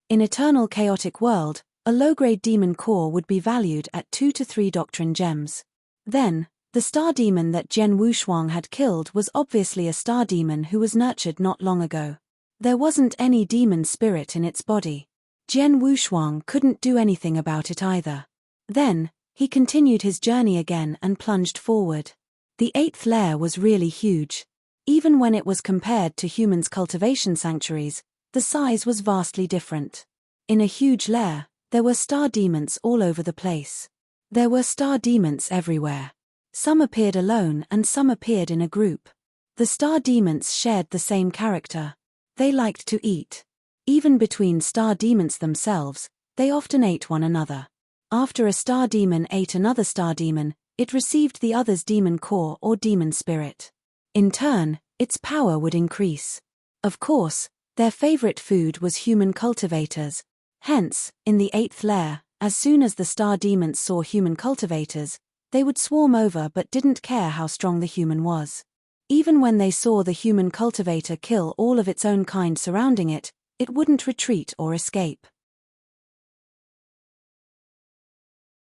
In Eternal Chaotic World, a low-grade demon core would be valued at 2 to 3 doctrine gems. Then, the Star Demon that Jian Wushuang had killed was obviously a Star Demon who was nurtured not long ago. There wasn't any demon spirit in its body. Jian Wushuang couldn't do anything about it either. Then, he continued his journey again and plunged forward. The 8th layer was really huge. Even when it was compared to humans' cultivation sanctuaries, the size was vastly different. In a huge lair, there were Star Demons all over the place. There were Star Demons everywhere. Some appeared alone and some appeared in a group. The star demons shared the same character. They liked to eat. Even between star demons themselves, they often ate one another. After a star demon ate another star demon, it received the other's demon core or demon spirit. In turn, its power would increase. Of course, their favorite food was human cultivators. Hence, in the 8th layer, as soon as the star demons saw human cultivators, they would swarm over but didn't care how strong the human was. Even when they saw the human cultivator kill all of its own kind surrounding it, it wouldn't retreat or escape.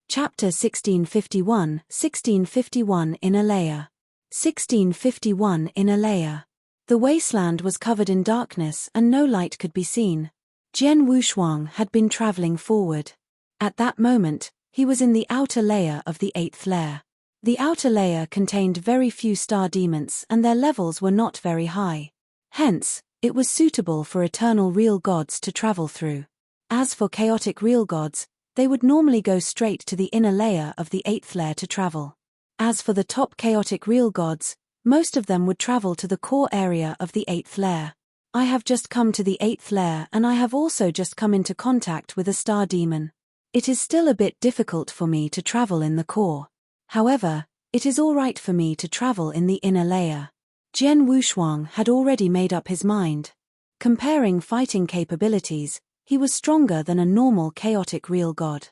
Chapter 1651, 1651 Inner Layer. 1651 Inner Layer. The wasteland was covered in darkness and no light could be seen. Jian Wushuang had been traveling forward. At that moment, he was in the outer layer of the 8th layer. The outer layer contained very few star demons and their levels were not very high. Hence, it was suitable for eternal real gods to travel through. As for chaotic real gods, they would normally go straight to the inner layer of the 8th layer to travel. As for the top chaotic real gods, most of them would travel to the core area of the 8th layer. I have just come to the 8th layer and I have also just come into contact with a star demon. It is still a bit difficult for me to travel in the core. However, it is alright for me to travel in the inner layer. Jian Wushuang had already made up his mind. Comparing fighting capabilities, he was stronger than a normal chaotic real god.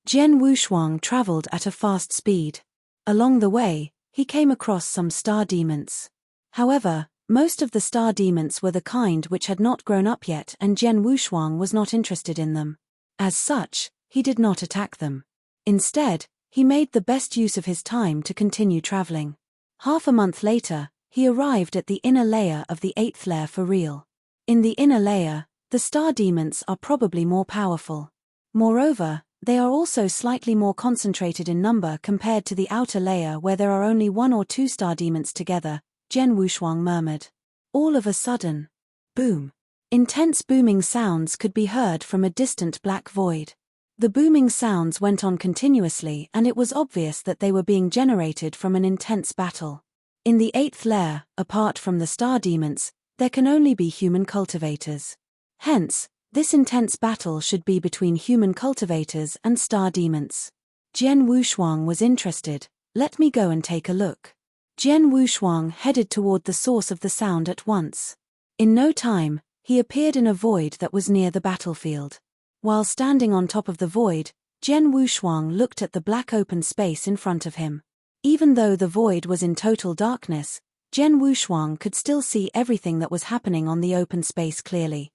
Jian Wushuang traveled at a fast speed. Along the way, he came across some star demons. However, most of the star demons were the kind which had not grown up yet and Jian Wushuang was not interested in them. As such, he did not attack them. Instead, he made the best use of his time to continue traveling. Half a month later, he arrived at the inner layer of the 8th layer for real. In the inner layer, the star demons are probably more powerful. Moreover, they are also slightly more concentrated in number compared to the outer layer where there are only 1 or 2 star demons together, Jian Wushuang murmured. All of a sudden, boom. Intense booming sounds could be heard from a distant black void. The booming sounds went on continuously and it was obvious that they were being generated from an intense battle. In the 8th layer, apart from the star demons, there can only be human cultivators. Hence, this intense battle should be between human cultivators and star demons. Jian Wushuang was interested. Let me go and take a look. Jian Wushuang headed toward the source of the sound at once. In no time, he appeared in a void that was near the battlefield. While standing on top of the void, Jian Wushuang looked at the black open space in front of him. Even though the void was in total darkness, Jian Wushuang could still see everything that was happening on the open space clearly.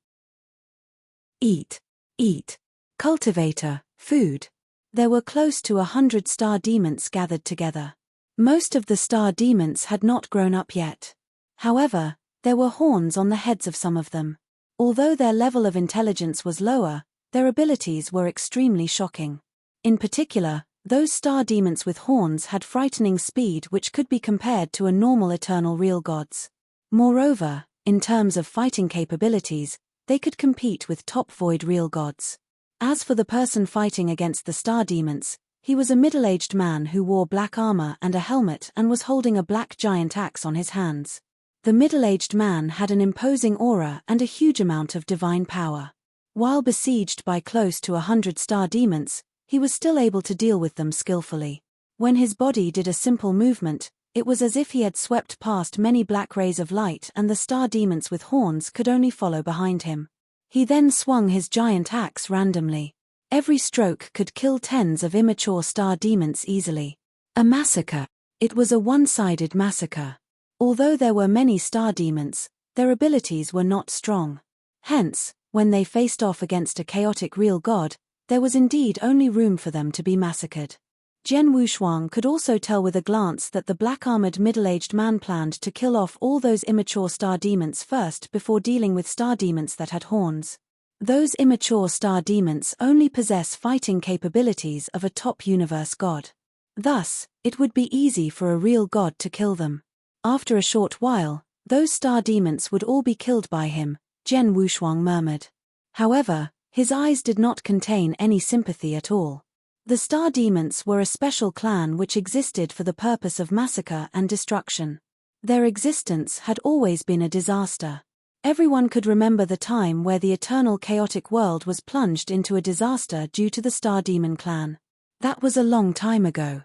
Eat. Eat. Cultivator. Food. There were close to 100 star demons gathered together. Most of the star demons had not grown up yet. However, there were horns on the heads of some of them. Although their level of intelligence was lower, their abilities were extremely shocking. In particular, those star demons with horns had frightening speed which could be compared to a normal eternal real gods. Moreover, in terms of fighting capabilities, they could compete with top void real gods. As for the person fighting against the star demons, he was a middle-aged man who wore black armor and a helmet and was holding a black giant axe on his hands. The middle-aged man had an imposing aura and a huge amount of divine power. While besieged by close to 100 star demons, he was still able to deal with them skillfully. When his body did a simple movement, it was as if he had swept past many black rays of light and the star demons with horns could only follow behind him. He then swung his giant axe randomly. Every stroke could kill tens of immature star demons easily. A massacre. It was a one-sided massacre. Although there were many star demons, their abilities were not strong. Hence, when they faced off against a chaotic real god, there was indeed only room for them to be massacred. Jian Wushuang could also tell with a glance that the black-armored middle-aged man planned to kill off all those immature star demons first before dealing with star demons that had horns. Those immature star demons only possess fighting capabilities of a top universe god. Thus, it would be easy for a real god to kill them. After a short while, those star demons would all be killed by him, Jian Wushuang murmured. However, his eyes did not contain any sympathy at all. The Star Demons were a special clan which existed for the purpose of massacre and destruction. Their existence had always been a disaster. Everyone could remember the time where the eternal chaotic world was plunged into a disaster due to the Star Demon clan. That was a long time ago.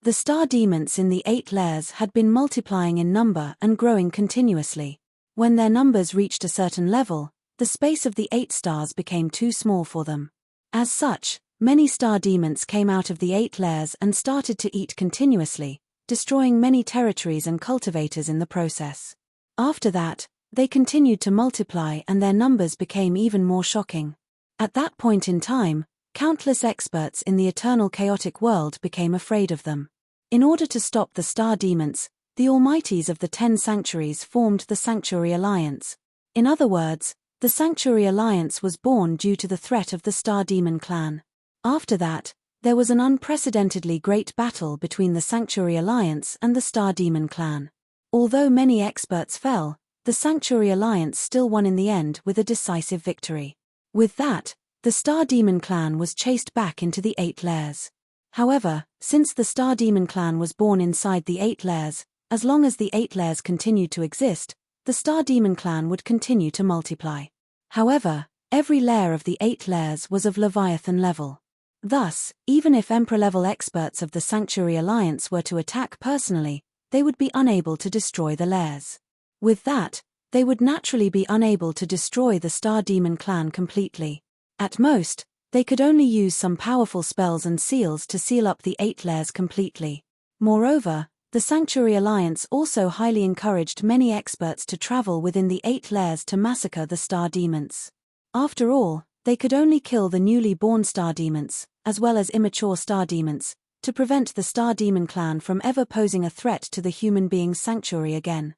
The Star Demons in the 8 layers had been multiplying in number and growing continuously. When their numbers reached a certain level, the space of the 8 stars became too small for them. As such, many Star Demons came out of the 8 layers and started to eat continuously, destroying many territories and cultivators in the process. After that, they continued to multiply and their numbers became even more shocking. At that point in time, countless experts in the eternal chaotic world became afraid of them. In order to stop the Star Demons, the Almighties of the 10 Sanctuaries formed the Sanctuary Alliance. In other words, the Sanctuary Alliance was born due to the threat of the Star Demon clan. After that, there was an unprecedentedly great battle between the Sanctuary Alliance and the Star Demon clan. Although many experts fell, the Sanctuary Alliance still won in the end with a decisive victory. With that, the Star Demon clan was chased back into the 8 layers. However, since the Star Demon clan was born inside the 8 layers, as long as the 8 layers continued to exist, the Star Demon clan would continue to multiply. However, every layer of the 8 layers was of Leviathan level. Thus, even if Emperor-level experts of the Sanctuary Alliance were to attack personally, they would be unable to destroy the layers. With that, they would naturally be unable to destroy the Star Demon clan completely. At most, they could only use some powerful spells and seals to seal up the 8 layers completely. Moreover, the Sanctuary Alliance also highly encouraged many experts to travel within the 8 layers to massacre the Star Demons. After all, they could only kill the newly born Star Demons, as well as immature Star Demons, to prevent the Star Demon clan from ever posing a threat to the human being's sanctuary again.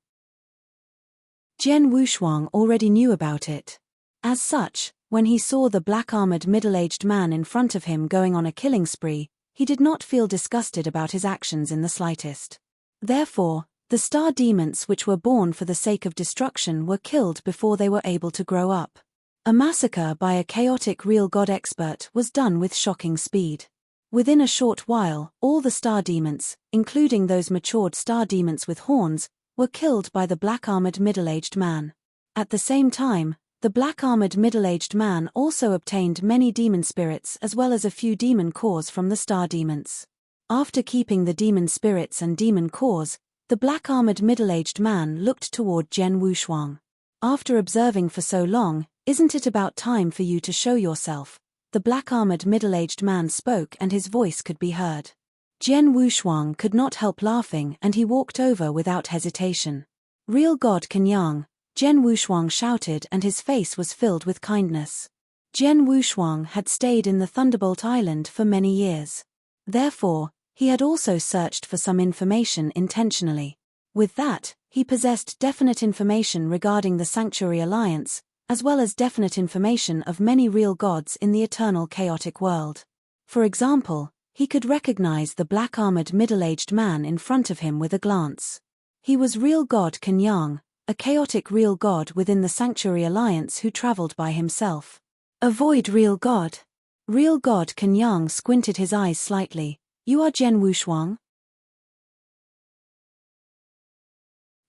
Jian Wushuang already knew about it. As such, when he saw the black-armored middle-aged man in front of him going on a killing spree, he did not feel disgusted about his actions in the slightest. Therefore, the Star Demons which were born for the sake of destruction were killed before they were able to grow up. A massacre by a chaotic real god expert was done with shocking speed. Within a short while, all the Star Demons, including those matured Star Demons with horns, were killed by the black-armored middle-aged man. At the same time, the black-armored middle-aged man also obtained many demon spirits as well as a few demon cores from the Star Demons. After keeping the demon spirits and demon cores, the black-armored middle-aged man looked toward Jian Wushuang. After observing for so long, "Isn't it about time for you to show yourself?" The black-armored middle-aged man spoke and his voice could be heard. Jian Wushuang could not help laughing and he walked over without hesitation. "Real God Kenyang," Jian Wushuang shouted and his face was filled with kindness. Jian Wushuang had stayed in the Thunderbolt Island for many years. Therefore, he had also searched for some information intentionally. With that, he possessed definite information regarding the Sanctuary Alliance, as well as definite information of many real gods in the eternal chaotic world. For example, he could recognize the black-armored middle-aged man in front of him with a glance. He was real God Kenyang, a chaotic real god within the Sanctuary Alliance who traveled by himself. Avoid real god. Real God Kenyang squinted his eyes slightly. "You are Jian Wushuang?"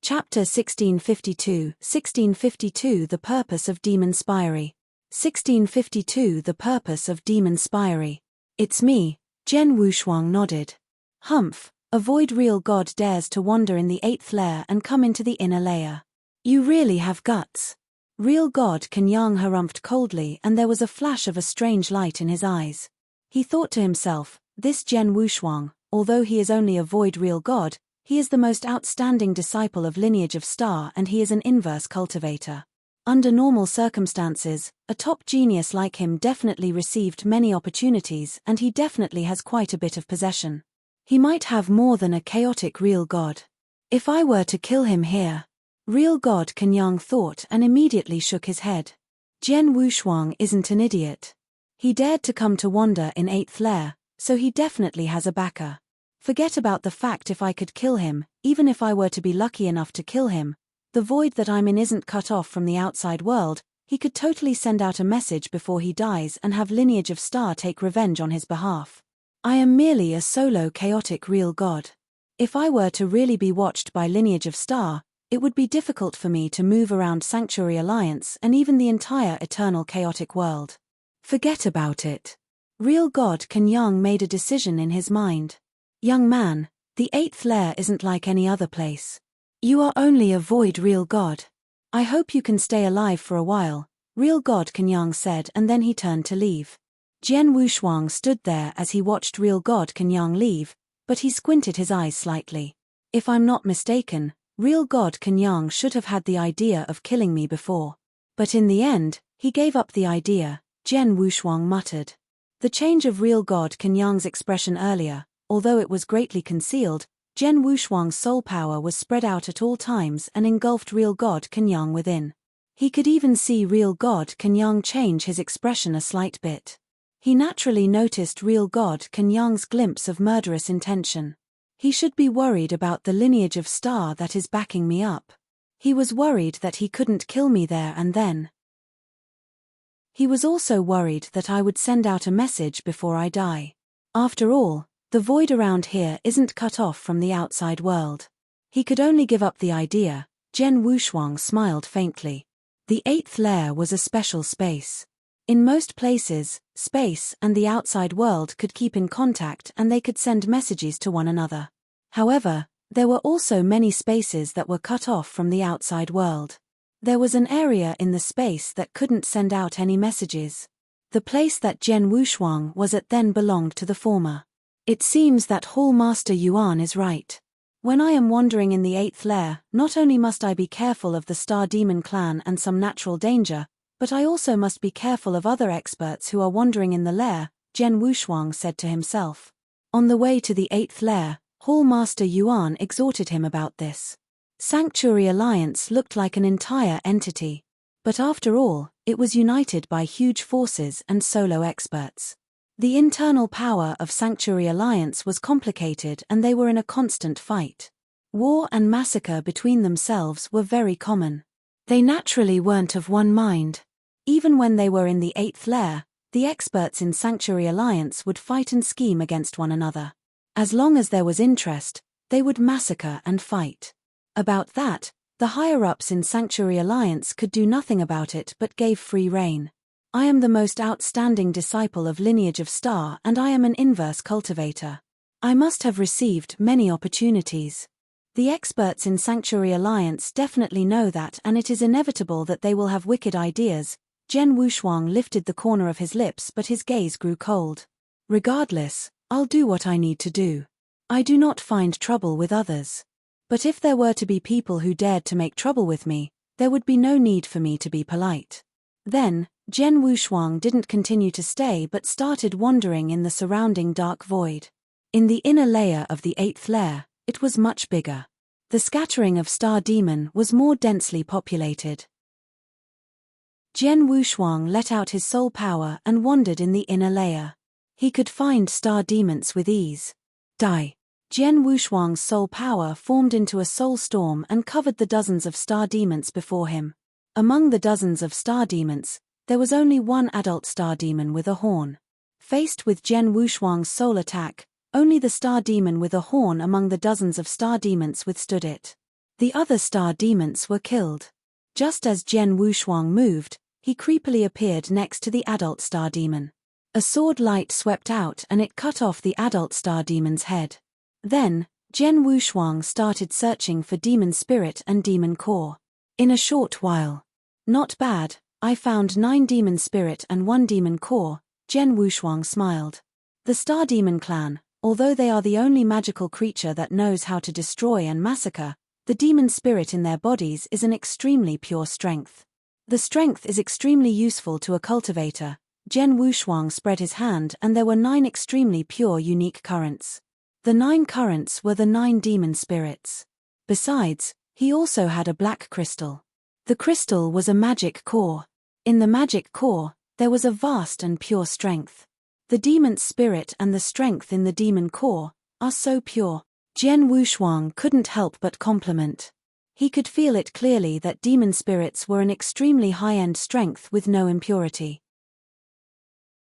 Chapter 1652 The Purpose of Demon Spirey. 1652 The Purpose of Demon Spirey. "It's me," Jian Wushuang nodded. "Humph, avoid real god dares to wander in the 8th layer and come into the inner layer. You really have guts." Real God Kenyang harumphed coldly and there was a flash of a strange light in his eyes. He thought to himself, this Jian Wushuang, although he is only a void real god, he is the most outstanding disciple of lineage of Star and he is an inverse cultivator. Under normal circumstances, a top genius like him definitely received many opportunities and he definitely has quite a bit of possession. He might have more than a chaotic real god. If I were to kill him here. Real God Kenyang thought and immediately shook his head. Jian Wushuang isn't an idiot. He dared to come to wander in 8th layer, so he definitely has a backer. Forget about the fact if I could kill him, even if I were to be lucky enough to kill him. The void that I'm in isn't cut off from the outside world, He could totally send out a message before he dies and have Lineage of Star take revenge on his behalf. I am merely a solo chaotic real god. If I were to really be watched by Lineage of Star, it would be difficult for me to move around Sanctuary Alliance and even the entire eternal chaotic world. Forget about it. Real God Kenyang made a decision in his mind. Young man, the 8th lair isn't like any other place. You are only a void real god. I hope you can stay alive for a while, real God Kenyang said, and then he turned to leave. Jian Wushuang stood there as he watched real God Kenyang leave, but he squinted his eyes slightly. If I'm not mistaken, real God Kenyang should have had the idea of killing me before. But in the end, he gave up the idea, Jian Wushuang muttered. The change of real God Kenyang's expression earlier, although it was greatly concealed, Jian Wushuang's soul power was spread out at all times and engulfed real God Kenyang within. He could even see real God Kenyang change his expression a slight bit. He naturally noticed real God Kenyang's glimpse of murderous intention. He should be worried about the Lineage of Star that is backing me up. He was worried that he couldn't kill me there and then. He was also worried that I would send out a message before I die. After all, the void around here isn't cut off from the outside world. He could only give up the idea. Jian Wushuang smiled faintly. The 8th lair was a special space. In most places, space and the outside world could keep in contact and they could send messages to one another. However, there were also many spaces that were cut off from the outside world. There was an area in the space that couldn't send out any messages. The place that Jian Wushuang was at then belonged to the former. It seems that Hall Master Yuan is right. When I am wandering in the 8th lair, not only must I be careful of the Star Demon clan and some natural danger, but I also must be careful of other experts who are wandering in the lair, Jian Wushuang said to himself. On the way to the 8th lair, Hall Master Yuan exhorted him about this. Sanctuary Alliance looked like an entire entity. But after all, it was united by huge forces and solo experts. The internal power of Sanctuary Alliance was complicated and they were in a constant fight. War and massacre between themselves were very common. They naturally weren't of one mind. Even when they were in the 8th lair, the experts in Sanctuary Alliance would fight and scheme against one another. As long as there was interest, they would massacre and fight. About that, the higher-ups in Sanctuary Alliance could do nothing about it but gave free rein. I am the most outstanding disciple of Lineage of Star and I am an inverse cultivator. I must have received many opportunities. The experts in Sanctuary Alliance definitely know that and it is inevitable that they will have wicked ideas. Jian Wushuang lifted the corner of his lips but his gaze grew cold. Regardless, I'll do what I need to do. I do not find trouble with others. But if there were to be people who dared to make trouble with me, there would be no need for me to be polite. Then, Jian Wushuang didn't continue to stay but started wandering in the surrounding dark void. In the inner layer of the 8th lair, it was much bigger. The scattering of Star Demon was more densely populated. Jian Wushuang let out his soul power and wandered in the inner layer. He could find Star Demons with ease. Die. Jian Wushuang's soul power formed into a soul storm and covered the dozens of Star Demons before him. Among the dozens of Star Demons, there was only one adult Star Demon with a horn. Faced with Jian Wushuang's soul attack, only the Star Demon with a horn among the dozens of Star Demons withstood it. The other Star Demons were killed. Just as Jian Wushuang moved, he creepily appeared next to the adult Star Demon. A sword light swept out and it cut off the adult Star Demon's head. Then, Jian Wushuang started searching for Demon Spirit and Demon Core. In a short while. Not bad, I found 9 Demon Spirit and 1 Demon Core, Jian Wushuang smiled. The Star Demon clan, although they are the only magical creature that knows how to destroy and massacre, the Demon Spirit in their bodies is an extremely pure strength. The strength is extremely useful to a cultivator. Jian Wushuang spread his hand and there were 9 extremely pure unique currents. The 9 currents were the 9 demon spirits. Besides, he also had a black crystal. The crystal was a magic core. In the magic core, there was a vast and pure strength. The demon spirit and the strength in the demon core are so pure. Jian Wushuang couldn't help but compliment. He could feel it clearly that demon spirits were an extremely high-end strength with no impurity.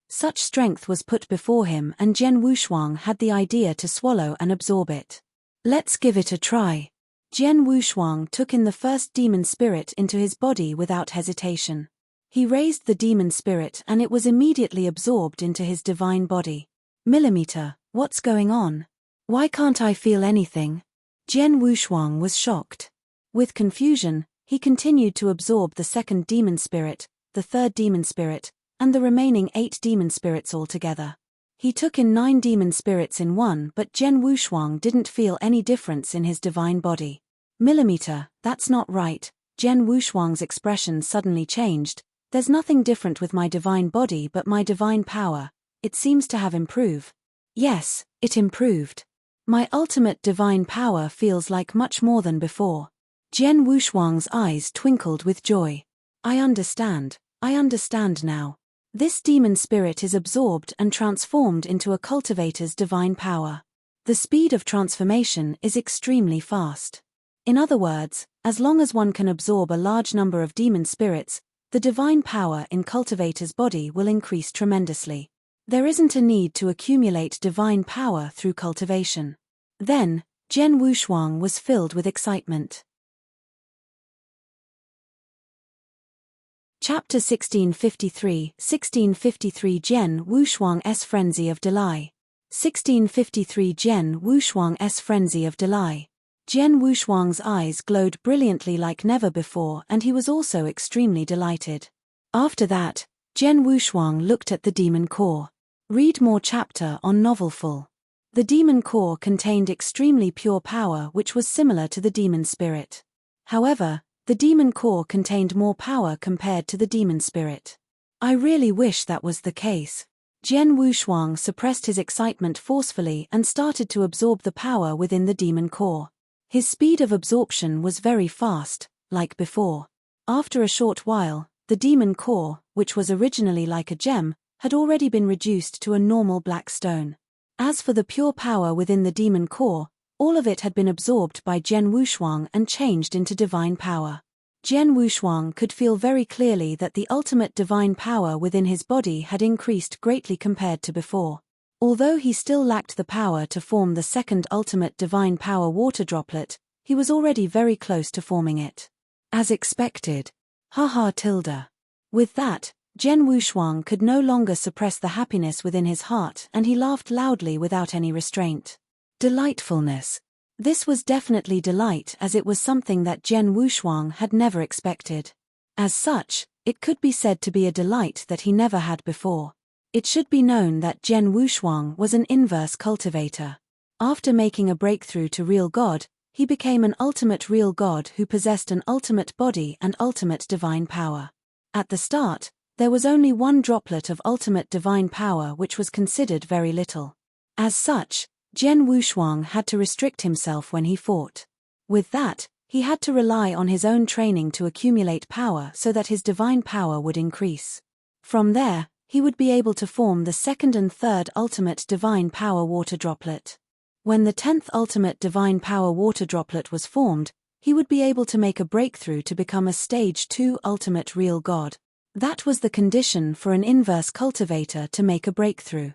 Such strength was put before him and Jian Wushuang had the idea to swallow and absorb it. Let's give it a try. Jian Wushuang took in the first demon spirit into his body without hesitation. He raised the demon spirit and it was immediately absorbed into his divine body. Millimeter, what's going on? Why can't I feel anything? Jian Wushuang was shocked. With confusion, he continued to absorb the second demon spirit, the third demon spirit, and the remaining 8 demon spirits altogether. He took in 9 demon spirits in one, but Jian Wushuang didn't feel any difference in his divine body. Millimeter, that's not right. Jian Wushuang's expression suddenly changed. There's nothing different with my divine body but my divine power. It seems to have improved. Yes, it improved. My ultimate divine power feels like much more than before. Jian Wushuang's eyes twinkled with joy. I understand now. This demon spirit is absorbed and transformed into a cultivator's divine power. The speed of transformation is extremely fast. In other words, as long as one can absorb a large number of demon spirits, the divine power in cultivator's body will increase tremendously. There isn't a need to accumulate divine power through cultivation. Then, Jian Wushuang was filled with excitement. Chapter 1653 Jian Wushuang's Frenzy of Delight. 1653 Jian Wushuang's Frenzy of Delight. Jian Wushuang's eyes glowed brilliantly like never before and he was also extremely delighted. After that, Jian Wushuang looked at the demon core. Read more chapter on novel full. The demon core contained extremely pure power which was similar to the demon spirit. However, the demon core contained more power compared to the demon spirit. I really wish that was the case. Jian Wushuang suppressed his excitement forcefully and started to absorb the power within the demon core. His speed of absorption was very fast, like before. After a short while, the demon core, which was originally like a gem, had already been reduced to a normal black stone. As for the pure power within the demon core, all of it had been absorbed by Jian Wushuang and changed into divine power. Jian Wushuang could feel very clearly that the ultimate divine power within his body had increased greatly compared to before. Although he still lacked the power to form the second ultimate divine power water droplet, he was already very close to forming it. As expected. Tilde. With that, Jian Wushuang could no longer suppress the happiness within his heart and he laughed loudly without any restraint. Delightfulness. This was definitely delight as it was something that Jian Wushuang had never expected. As such, it could be said to be a delight that he never had before. It should be known that Jian Wushuang was an inverse cultivator. After making a breakthrough to real God, he became an ultimate real God who possessed an ultimate body and ultimate divine power. At the start, there was only one droplet of ultimate divine power which was considered very little. As such, Jian Wushuang had to restrict himself when he fought. With that, he had to rely on his own training to accumulate power so that his divine power would increase. From there, he would be able to form the second and third ultimate divine power water droplet. When the 10th ultimate divine power water droplet was formed, he would be able to make a breakthrough to become a stage 2 ultimate real God. That was the condition for an inverse cultivator to make a breakthrough.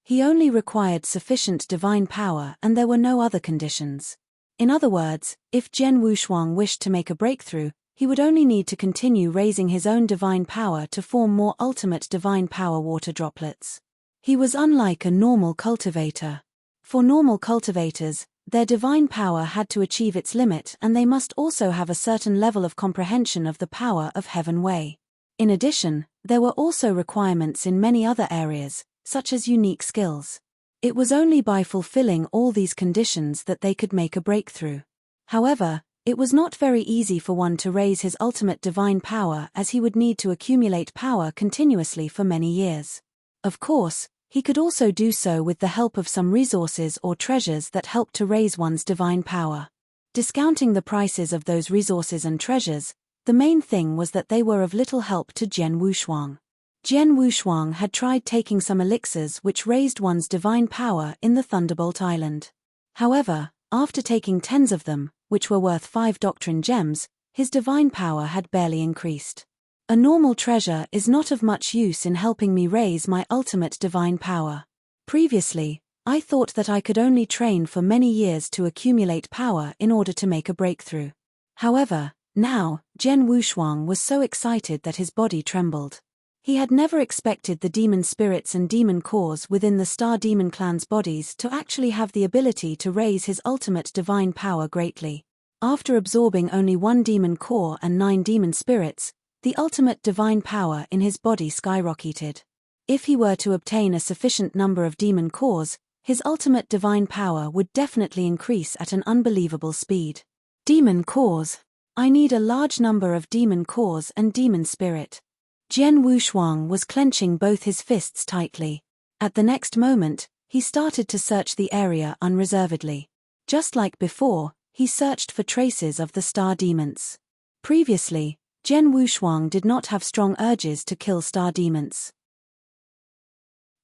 He only required sufficient divine power and there were no other conditions. In other words, if Jian Wushuang wished to make a breakthrough, he would only need to continue raising his own divine power to form more ultimate divine power water droplets. He was unlike a normal cultivator. For normal cultivators, their divine power had to achieve its limit and they must also have a certain level of comprehension of the power of Heaven Way. In addition, there were also requirements in many other areas, such as unique skills. It was only by fulfilling all these conditions that they could make a breakthrough. However, it was not very easy for one to raise his ultimate divine power as he would need to accumulate power continuously for many years. Of course, he could also do so with the help of some resources or treasures that helped to raise one's divine power. Discounting the prices of those resources and treasures, the main thing was that they were of little help to Jian Wushuang. Jian Wushuang had tried taking some elixirs which raised one's divine power in the Thunderbolt Island. However, After taking tens of them, which were worth 5 doctrine gems, his divine power had barely increased. A normal treasure is not of much use in helping me raise my ultimate divine power. Previously, I thought that I could only train for many years to accumulate power in order to make a breakthrough. However, now, Zhen Wushuang was so excited that his body trembled. He had never expected the demon spirits and demon cores within the Star Demon clan's bodies to actually have the ability to raise his ultimate divine power greatly. After absorbing only 1 demon core and 9 demon spirits, the ultimate divine power in his body skyrocketed. If he were to obtain a sufficient number of demon cores, his ultimate divine power would definitely increase at an unbelievable speed. Demon cores. I need a large number of demon cores and demon spirit. Zhen Wushuang was clenching both his fists tightly. At the next moment, he started to search the area unreservedly. Just like before, he searched for traces of the star demons. Previously, Zhen Wushuang did not have strong urges to kill star demons.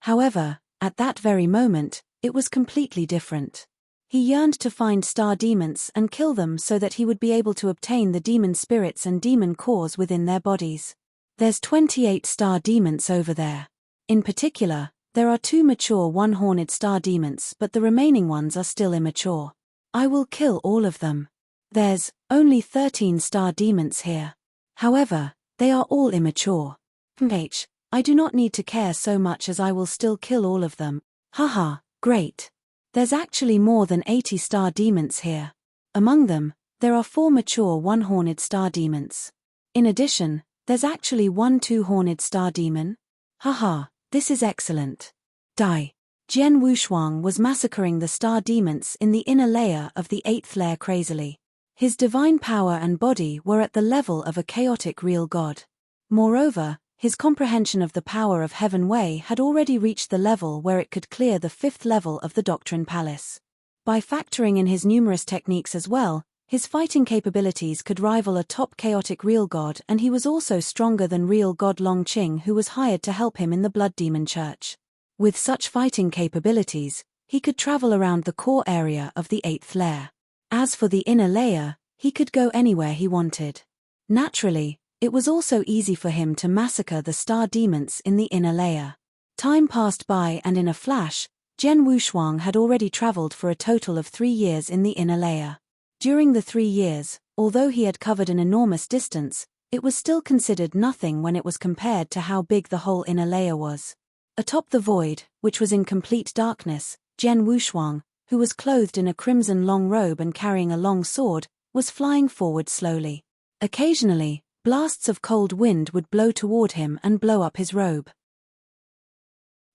However, at that very moment, it was completely different. He yearned to find star demons and kill them so that he would be able to obtain the demon spirits and demon cores within their bodies. There's 28 star demons over there. In particular, there are 2 mature one-horned star demons, but the remaining ones are still immature. I will kill all of them. There's only 13 star demons here. However, they are all immature. I do not need to care so much as I will still kill all of them. Haha, great. There's actually more than 80 star demons here. Among them, there are 4 mature one-horned star demons. In addition, there's actually 1 two-horned star demon. Haha, this is excellent. Die. Zhen Wushuang was massacring the star demons in the inner layer of the 8th layer crazily. His divine power and body were at the level of a chaotic real god. Moreover, his comprehension of the power of Heaven Wei had already reached the level where it could clear the 5th level of the Doctrine Palace. By factoring in his numerous techniques as well, his fighting capabilities could rival a top chaotic real god, and he was also stronger than real god Long Qing, who was hired to help him in the Blood Demon Church. With such fighting capabilities, he could travel around the core area of the 8th layer. As for the inner layer, he could go anywhere he wanted. Naturally, it was also easy for him to massacre the star demons in the inner layer. Time passed by, and in a flash, Zhen Wushuang had already traveled for a total of 3 years in the inner layer. During the 3 years, although he had covered an enormous distance, it was still considered nothing when it was compared to how big the whole inner layer was. Atop the void, which was in complete darkness, Zhen Wushuang, who was clothed in a crimson long robe and carrying a long sword, was flying forward slowly. Occasionally, blasts of cold wind would blow toward him and blow up his robe.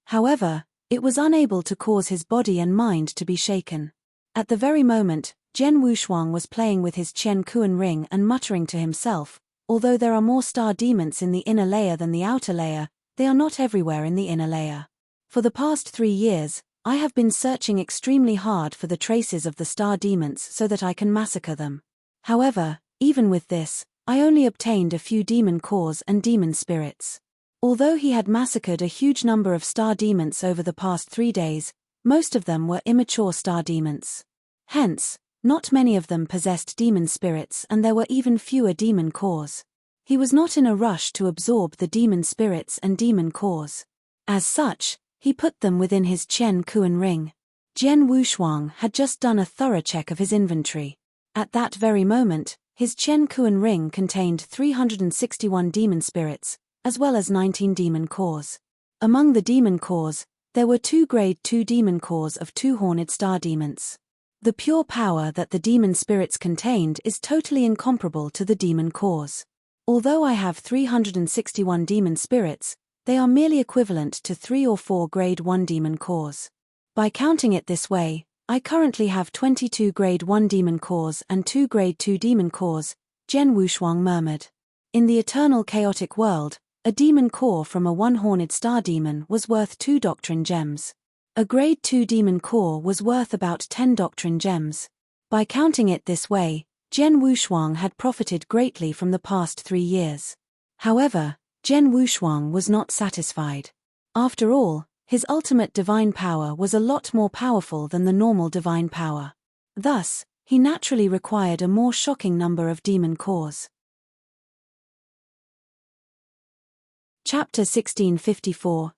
However, it was unable to cause his body and mind to be shaken. At the very moment, Zhen Wushuang was playing with his Qian Kuan ring and muttering to himself, although there are more star demons in the inner layer than the outer layer, they are not everywhere in the inner layer. For the past 3 years, I have been searching extremely hard for the traces of the star demons so that I can massacre them. However, even with this, I only obtained a few demon cores and demon spirits. Although he had massacred a huge number of star demons over the past 3 days, most of them were immature star demons. Hence, not many of them possessed demon spirits, and there were even fewer demon cores. He was not in a rush to absorb the demon spirits and demon cores. As such, he put them within his Qian Kuan ring. Zhen Wushuang had just done a thorough check of his inventory. At that very moment, his Qian Kuan ring contained 361 demon spirits, as well as 19 demon cores. Among the demon cores, there were 2 grade 2 demon cores of two-horned star demons. The pure power that the demon spirits contained is totally incomparable to the demon cores. Although I have 361 demon spirits, they are merely equivalent to 3 or 4 grade 1 demon cores. By counting it this way, I currently have 22 grade 1 demon cores and 2 grade 2 demon cores, Zhen Wushuang murmured. In the eternal chaotic world, a demon core from a one-horned star demon was worth 2 doctrine gems. A grade 2 demon core was worth about 10 doctrine gems. By counting it this way, Zhen Wushuang had profited greatly from the past 3 years. However, Zhen Wushuang was not satisfied. After all, his ultimate divine power was a lot more powerful than the normal divine power. Thus, he naturally required a more shocking number of demon cores. Chapter 1654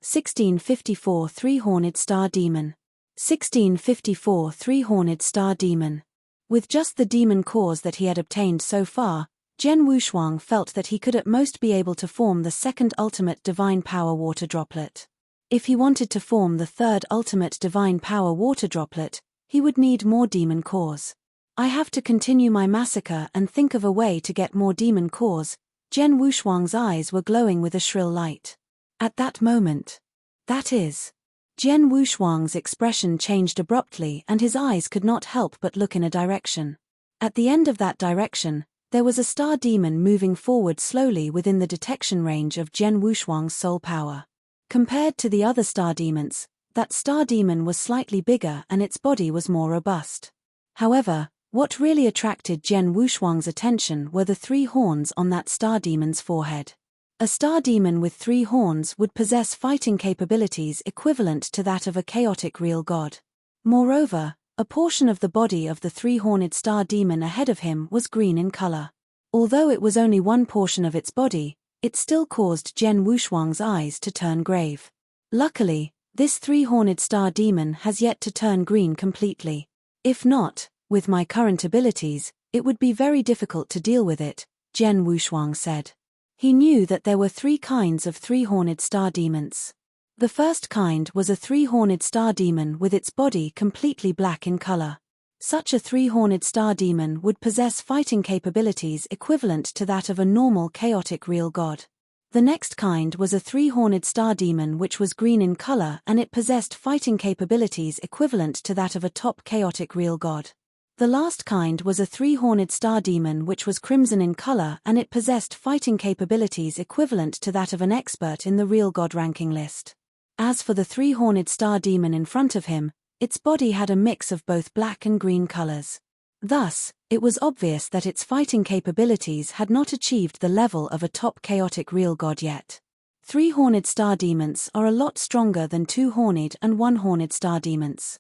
Three-Horned Star Demon. 1654 Three-Horned Star Demon. With just the demon cores that he had obtained so far, Jian Wushuang felt that he could at most be able to form the second ultimate divine power water droplet. If he wanted to form the third ultimate divine power water droplet, he would need more demon cores. I have to continue my massacre and think of a way to get more demon cores. Jian Wushuang's eyes were glowing with a shrill light. At that moment, that is, Jian Wushuang's expression changed abruptly and his eyes could not help but look in a direction. At the end of that direction, there was a star demon moving forward slowly within the detection range of Jian Wushuang's soul power. Compared to the other star demons, that star demon was slightly bigger and its body was more robust. However, what really attracted Jian Wushuang's attention were the 3 horns on that star demon's forehead. A star demon with 3 horns would possess fighting capabilities equivalent to that of a chaotic real god. Moreover, a portion of the body of the 3-horned star demon ahead of him was green in color. Although it was only one portion of its body, it still caused Jian Wushuang's eyes to turn grave. Luckily, this 3-horned star demon has yet to turn green completely. If not, with my current abilities, it would be very difficult to deal with it, Jian Wushuang said. He knew that there were 3 kinds of 3-horned star demons. The first kind was a 3-horned star demon with its body completely black in color. Such a 3-horned star demon would possess fighting capabilities equivalent to that of a normal chaotic real god. The next kind was a 3-horned star demon which was green in color and it possessed fighting capabilities equivalent to that of a top chaotic real god. The last kind was a 3-horned star demon which was crimson in color and it possessed fighting capabilities equivalent to that of an expert in the real god ranking list. As for the 3-horned star demon in front of him, its body had a mix of both black and green colors. Thus, it was obvious that its fighting capabilities had not achieved the level of a top chaotic real god yet. 3-horned star demons are a lot stronger than 2-horned and 1-horned star demons.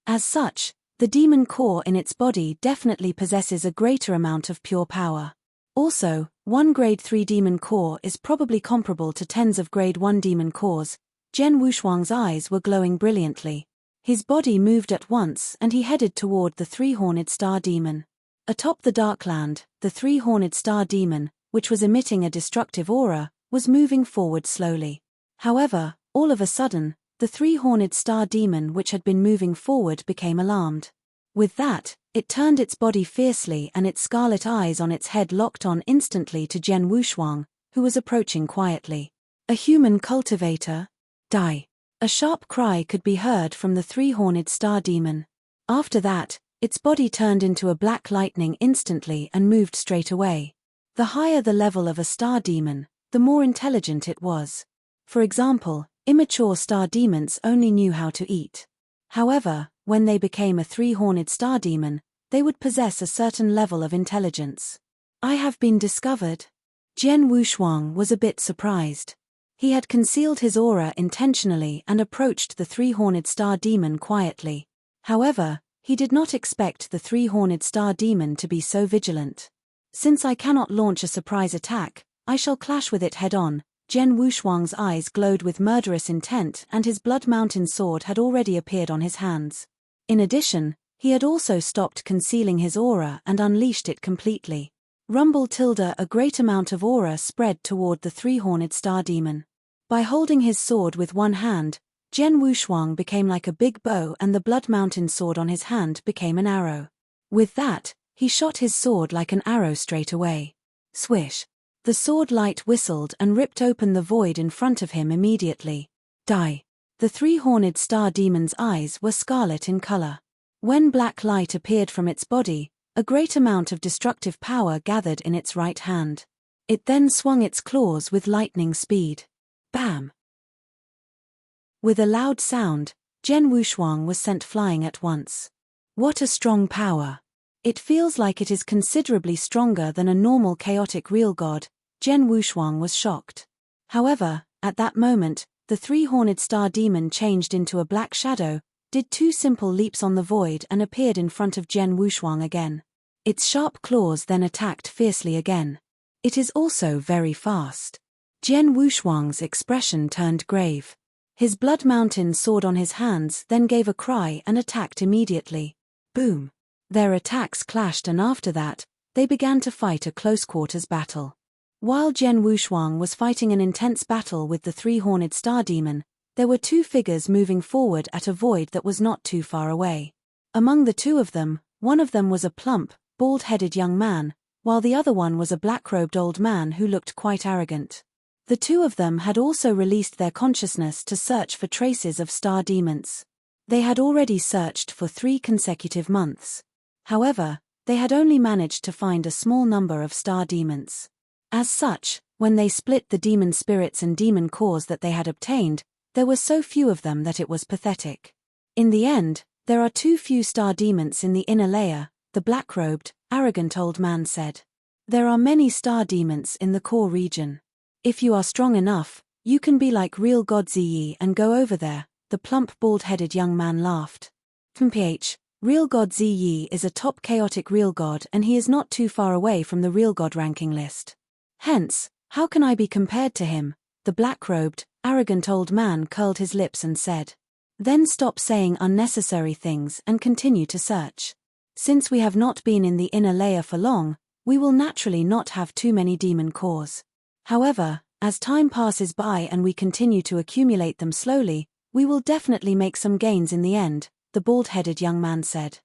As such, the demon core in its body definitely possesses a greater amount of pure power. Also, one grade 3 demon core is probably comparable to tens of grade 1 demon cores. Jian Wushuang's eyes were glowing brilliantly. His body moved at once and he headed toward the 3-horned star demon. Atop the Darkland, the 3-horned star demon, which was emitting a destructive aura, was moving forward slowly. However, all of a sudden, the 3-horned star demon which had been moving forward became alarmed. With that, it turned its body fiercely and its scarlet eyes on its head locked on instantly to Jian Wushuang, who was approaching quietly. A human cultivator? Die. A sharp cry could be heard from the 3-horned star demon. After that, its body turned into a black lightning instantly and moved straight away. The higher the level of a star demon, the more intelligent it was. For example, immature star demons only knew how to eat. However, when they became a 3-horned star demon, they would possess a certain level of intelligence. I have been discovered. Jian Wushuang was a bit surprised. He had concealed his aura intentionally and approached the 3-horned star demon quietly. However, he did not expect the 3-horned star demon to be so vigilant. Since I cannot launch a surprise attack, I shall clash with it head-on. Jian Wushuang's eyes glowed with murderous intent and his Blood Mountain sword had already appeared on his hands. In addition, he had also stopped concealing his aura and unleashed it completely. Rumble tilde a great amount of aura spread toward the 3-horned star demon. By holding his sword with one hand, Jian Wushuang became like a big bow and the Blood Mountain sword on his hand became an arrow. With that, he shot his sword like an arrow straight away. Swish! The sword light whistled and ripped open the void in front of him immediately. Die! The 3-horned star demon's eyes were scarlet in color. When black light appeared from its body, a great amount of destructive power gathered in its right hand. It then swung its claws with lightning speed. Bam! With a loud sound, Jian Wushuang was sent flying at once. What a strong power! It feels like it is considerably stronger than a normal chaotic real god. Jian Wushuang was shocked. However, at that moment, the 3-horned star demon changed into a black shadow, did two simple leaps on the void and appeared in front of Jian Wushuang again. Its sharp claws then attacked fiercely again. It is also very fast. Jian Wushuang's expression turned grave. His blood mountain sword on his hands then gave a cry and attacked immediately. Boom! Their attacks clashed, and after that, they began to fight a close-quarters battle. While Jian Wushuang was fighting an intense battle with the three-horned star demon, there were two figures moving forward at a void that was not too far away. Among the two of them, one of them was a plump, bald-headed young man, while the other one was a black-robed old man who looked quite arrogant. The two of them had also released their consciousness to search for traces of star demons. They had already searched for 3 consecutive months. However, they had only managed to find a small number of star demons. As such, when they split the demon spirits and demon cores that they had obtained, there were so few of them that it was pathetic. In the end, there are too few star demons in the inner layer, the black-robed, arrogant old man said. There are many star demons in the core region. If you are strong enough, you can be like real God Ziyi and go over there, the plump bald-headed young man laughed. Real God Ziyi is a top chaotic real god, and he is not too far away from the real god ranking list. Hence, how can I be compared to him? The black-robed, arrogant old man curled his lips and said. Then stop saying unnecessary things and continue to search. Since we have not been in the inner layer for long, we will naturally not have too many demon cores. However, as time passes by and we continue to accumulate them slowly, we will definitely make some gains in the end, the bald-headed young man said.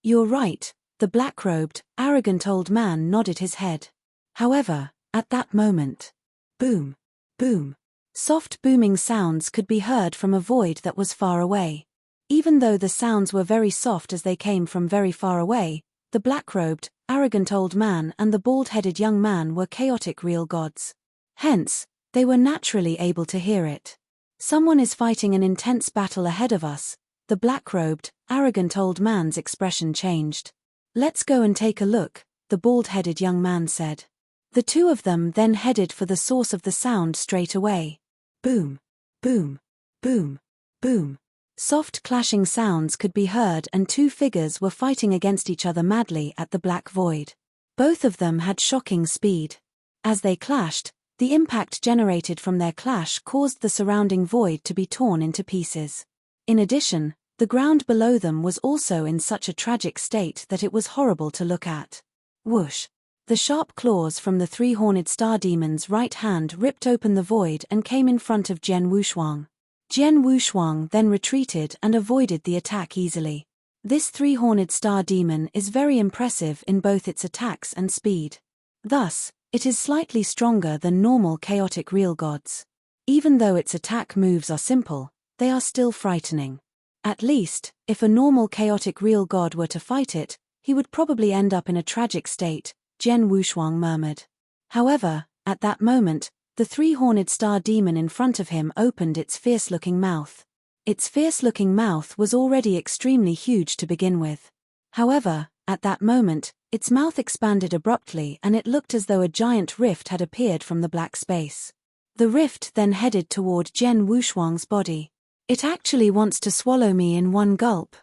You're right, the black-robed, arrogant old man nodded his head. However, at that moment, boom, boom, soft booming sounds could be heard from a void that was far away. Even though the sounds were very soft as they came from very far away, the black-robed, arrogant old man and the bald-headed young man were chaotic real gods. Hence, they were naturally able to hear it. Someone is fighting an intense battle ahead of us. The black-robed, arrogant old man's expression changed. Let's go and take a look, the bald-headed young man said. The two of them then headed for the source of the sound straight away. Boom, boom, boom, boom. Soft clashing sounds could be heard, and two figures were fighting against each other madly at the black void. Both of them had shocking speed. As they clashed, the impact generated from their clash caused the surrounding void to be torn into pieces. In addition, the ground below them was also in such a tragic state that it was horrible to look at. Whoosh! The sharp claws from the three-horned star demon's right hand ripped open the void and came in front of Jian Wushuang. Jian Wushuang then retreated and avoided the attack easily. This three-horned star demon is very impressive in both its attacks and speed. Thus, it is slightly stronger than normal chaotic real gods. Even though its attack moves are simple, they are still frightening. At least, if a normal chaotic real god were to fight it, he would probably end up in a tragic state, Jian Wushuang murmured. However, at that moment, the three-horned star demon in front of him opened its fierce-looking mouth. Its fierce-looking mouth was already extremely huge to begin with. However, at that moment, its mouth expanded abruptly and it looked as though a giant rift had appeared from the black space. The rift then headed toward Jian Wushuang's body. It actually wants to swallow me in one gulp.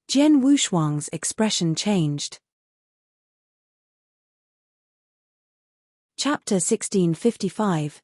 Jian Wushuang's expression changed. Chapter 1655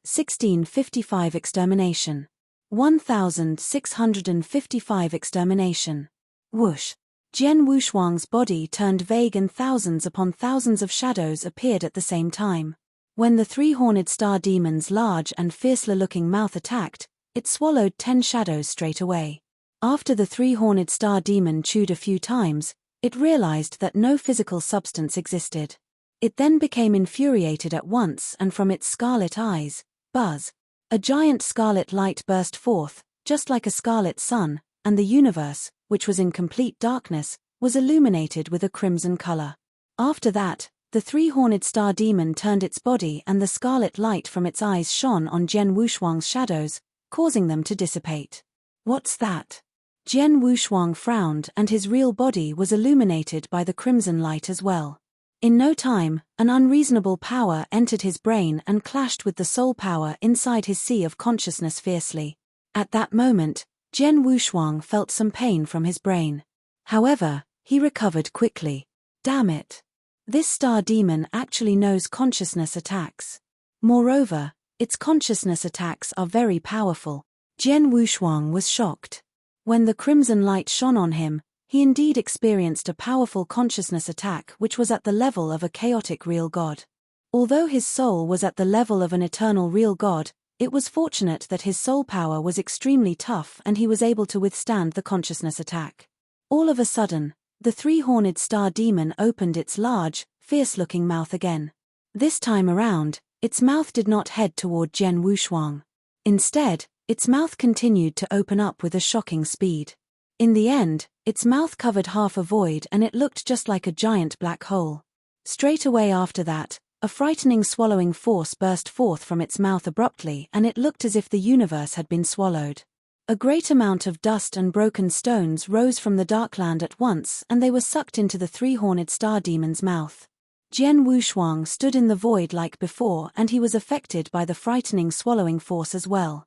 Extermination. 1655 Extermination. Whoosh! Jian Wushuang's body turned vague and thousands upon thousands of shadows appeared at the same time. When the three-horned star demon's large and fierce-looking mouth attacked, it swallowed 10 shadows straight away. After the three-horned star demon chewed a few times, it realized that no physical substance existed. It then became infuriated at once, and from its scarlet eyes, buzz, a giant scarlet light burst forth, just like a scarlet sun, and the universe, which was in complete darkness, was illuminated with a crimson color. After that, the three-horned star demon turned its body and the scarlet light from its eyes shone on Jian Wushuang's shadows, causing them to dissipate. What's that? Jian Wushuang frowned, and his real body was illuminated by the crimson light as well. In no time, an unreasonable power entered his brain and clashed with the soul power inside his sea of consciousness fiercely. At that moment, Jian Wushuang felt some pain from his brain. However, he recovered quickly. Damn it. This star demon actually knows consciousness attacks. Moreover, its consciousness attacks are very powerful. Jian Wushuang was shocked. When the crimson light shone on him, he indeed experienced a powerful consciousness attack which was at the level of a chaotic real god. Although his soul was at the level of an eternal real god, it was fortunate that his soul power was extremely tough and he was able to withstand the consciousness attack. All of a sudden, the three-horned star demon opened its large, fierce-looking mouth again. This time around, its mouth did not head toward Jian Wushuang. Instead, its mouth continued to open up with a shocking speed. In the end, its mouth covered half a void and it looked just like a giant black hole. Straight away after that, a frightening swallowing force burst forth from its mouth abruptly and it looked as if the universe had been swallowed. A great amount of dust and broken stones rose from the darkland at once and they were sucked into the three-horned star demon's mouth. Jian Wushuang stood in the void like before and he was affected by the frightening swallowing force as well.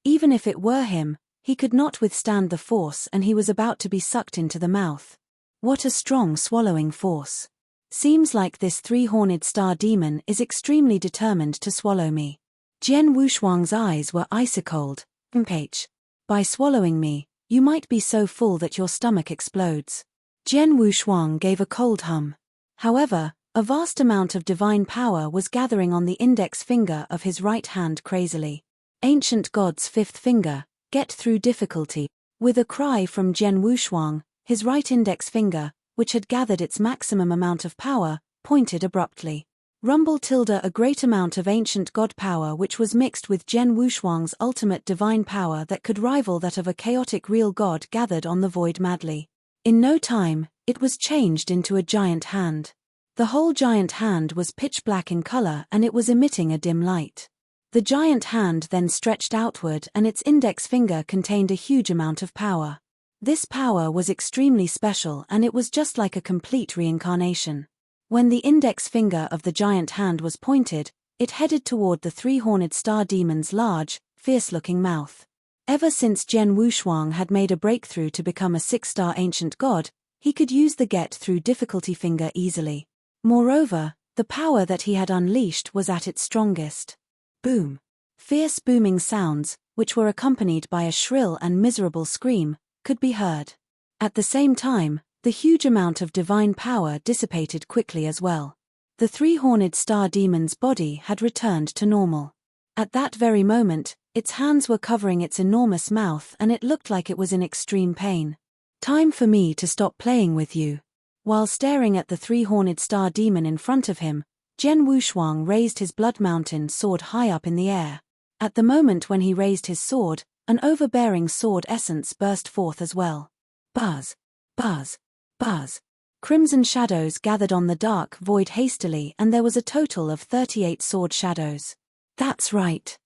Even if it were him, he could not withstand the force and he was about to be sucked into the mouth. What a strong swallowing force. Seems like this three-horned star demon is extremely determined to swallow me. Jian Wushuang's eyes were ice-cold. By swallowing me, you might be so full that your stomach explodes. Jian Wushuang gave a cold hum. However, a vast amount of divine power was gathering on the index finger of his right hand crazily. Ancient God's fifth finger, get through difficulty. With a cry from Jian Wushuang, his right index finger, which had gathered its maximum amount of power, pointed abruptly. A great amount of ancient god power which was mixed with Jian Wushuang's ultimate divine power that could rival that of a chaotic real god gathered on the void madly. In no time, it was changed into a giant hand. The whole giant hand was pitch black in color and it was emitting a dim light. The giant hand then stretched outward and its index finger contained a huge amount of power. This power was extremely special and it was just like a complete reincarnation. When the index finger of the giant hand was pointed, it headed toward the three-horned star demon's large, fierce-looking mouth. Ever since Jian Wushuang had made a breakthrough to become a six-star ancient god, he could use the get through difficulty finger easily. Moreover, the power that he had unleashed was at its strongest. Boom. Fierce booming sounds, which were accompanied by a shrill and miserable scream, could be heard. At the same time, the huge amount of divine power dissipated quickly as well. The three-horned star demon's body had returned to normal. At that very moment, its hands were covering its enormous mouth and it looked like it was in extreme pain. Time for me to stop playing with you. While staring at the three-horned star demon in front of him, Jian Wushuang raised his blood mountain sword high up in the air. At the moment when he raised his sword, an overbearing sword essence burst forth as well. Buzz, buzz, buzz. Crimson shadows gathered on the dark void hastily and there was a total of 38 sword shadows. That's right.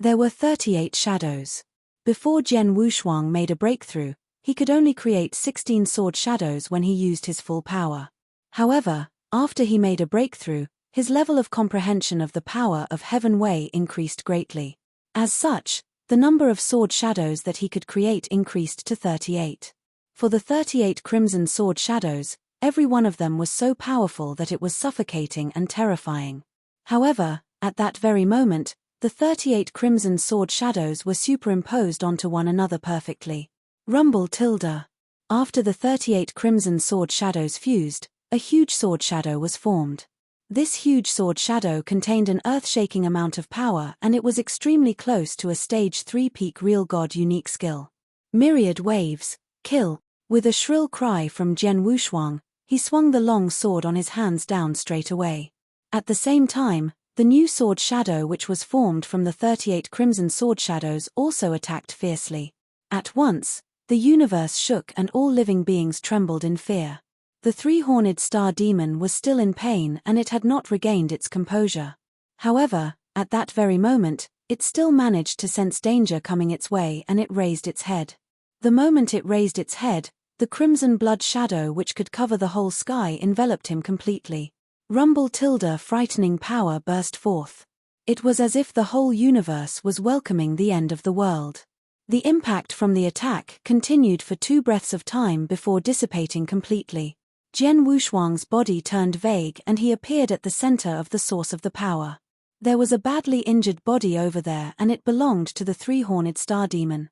There were 38 shadows. Before Jian Wushuang made a breakthrough, he could only create 16 sword shadows when he used his full power. However, after he made a breakthrough, his level of comprehension of the power of Heaven Wei increased greatly. As such, the number of sword shadows that he could create increased to 38. For the 38 crimson sword shadows, every one of them was so powerful that it was suffocating and terrifying. However, at that very moment, the 38 crimson sword shadows were superimposed onto one another perfectly. Rumble tilde. After the 38 crimson sword shadows fused, a huge sword shadow was formed. This huge sword shadow contained an earth-shaking amount of power and it was extremely close to a stage 3 peak real god unique skill. Myriad waves, kill. With a shrill cry from Jian Wushuang, he swung the long sword on his hands down straight away. At the same time, the new sword shadow which was formed from the 38 crimson sword shadows also attacked fiercely. At once, the universe shook and all living beings trembled in fear. The three-horned star demon was still in pain and it had not regained its composure. However, at that very moment, it still managed to sense danger coming its way and it raised its head. The moment it raised its head, the crimson blood shadow which could cover the whole sky enveloped him completely. Rumble tilde frightening power burst forth. It was as if the whole universe was welcoming the end of the world. The impact from the attack continued for 2 breaths of time before dissipating completely. Jian Wushuang's body turned vague and he appeared at the center of the source of the power. There was a badly injured body over there and it belonged to the 3-horned star demon.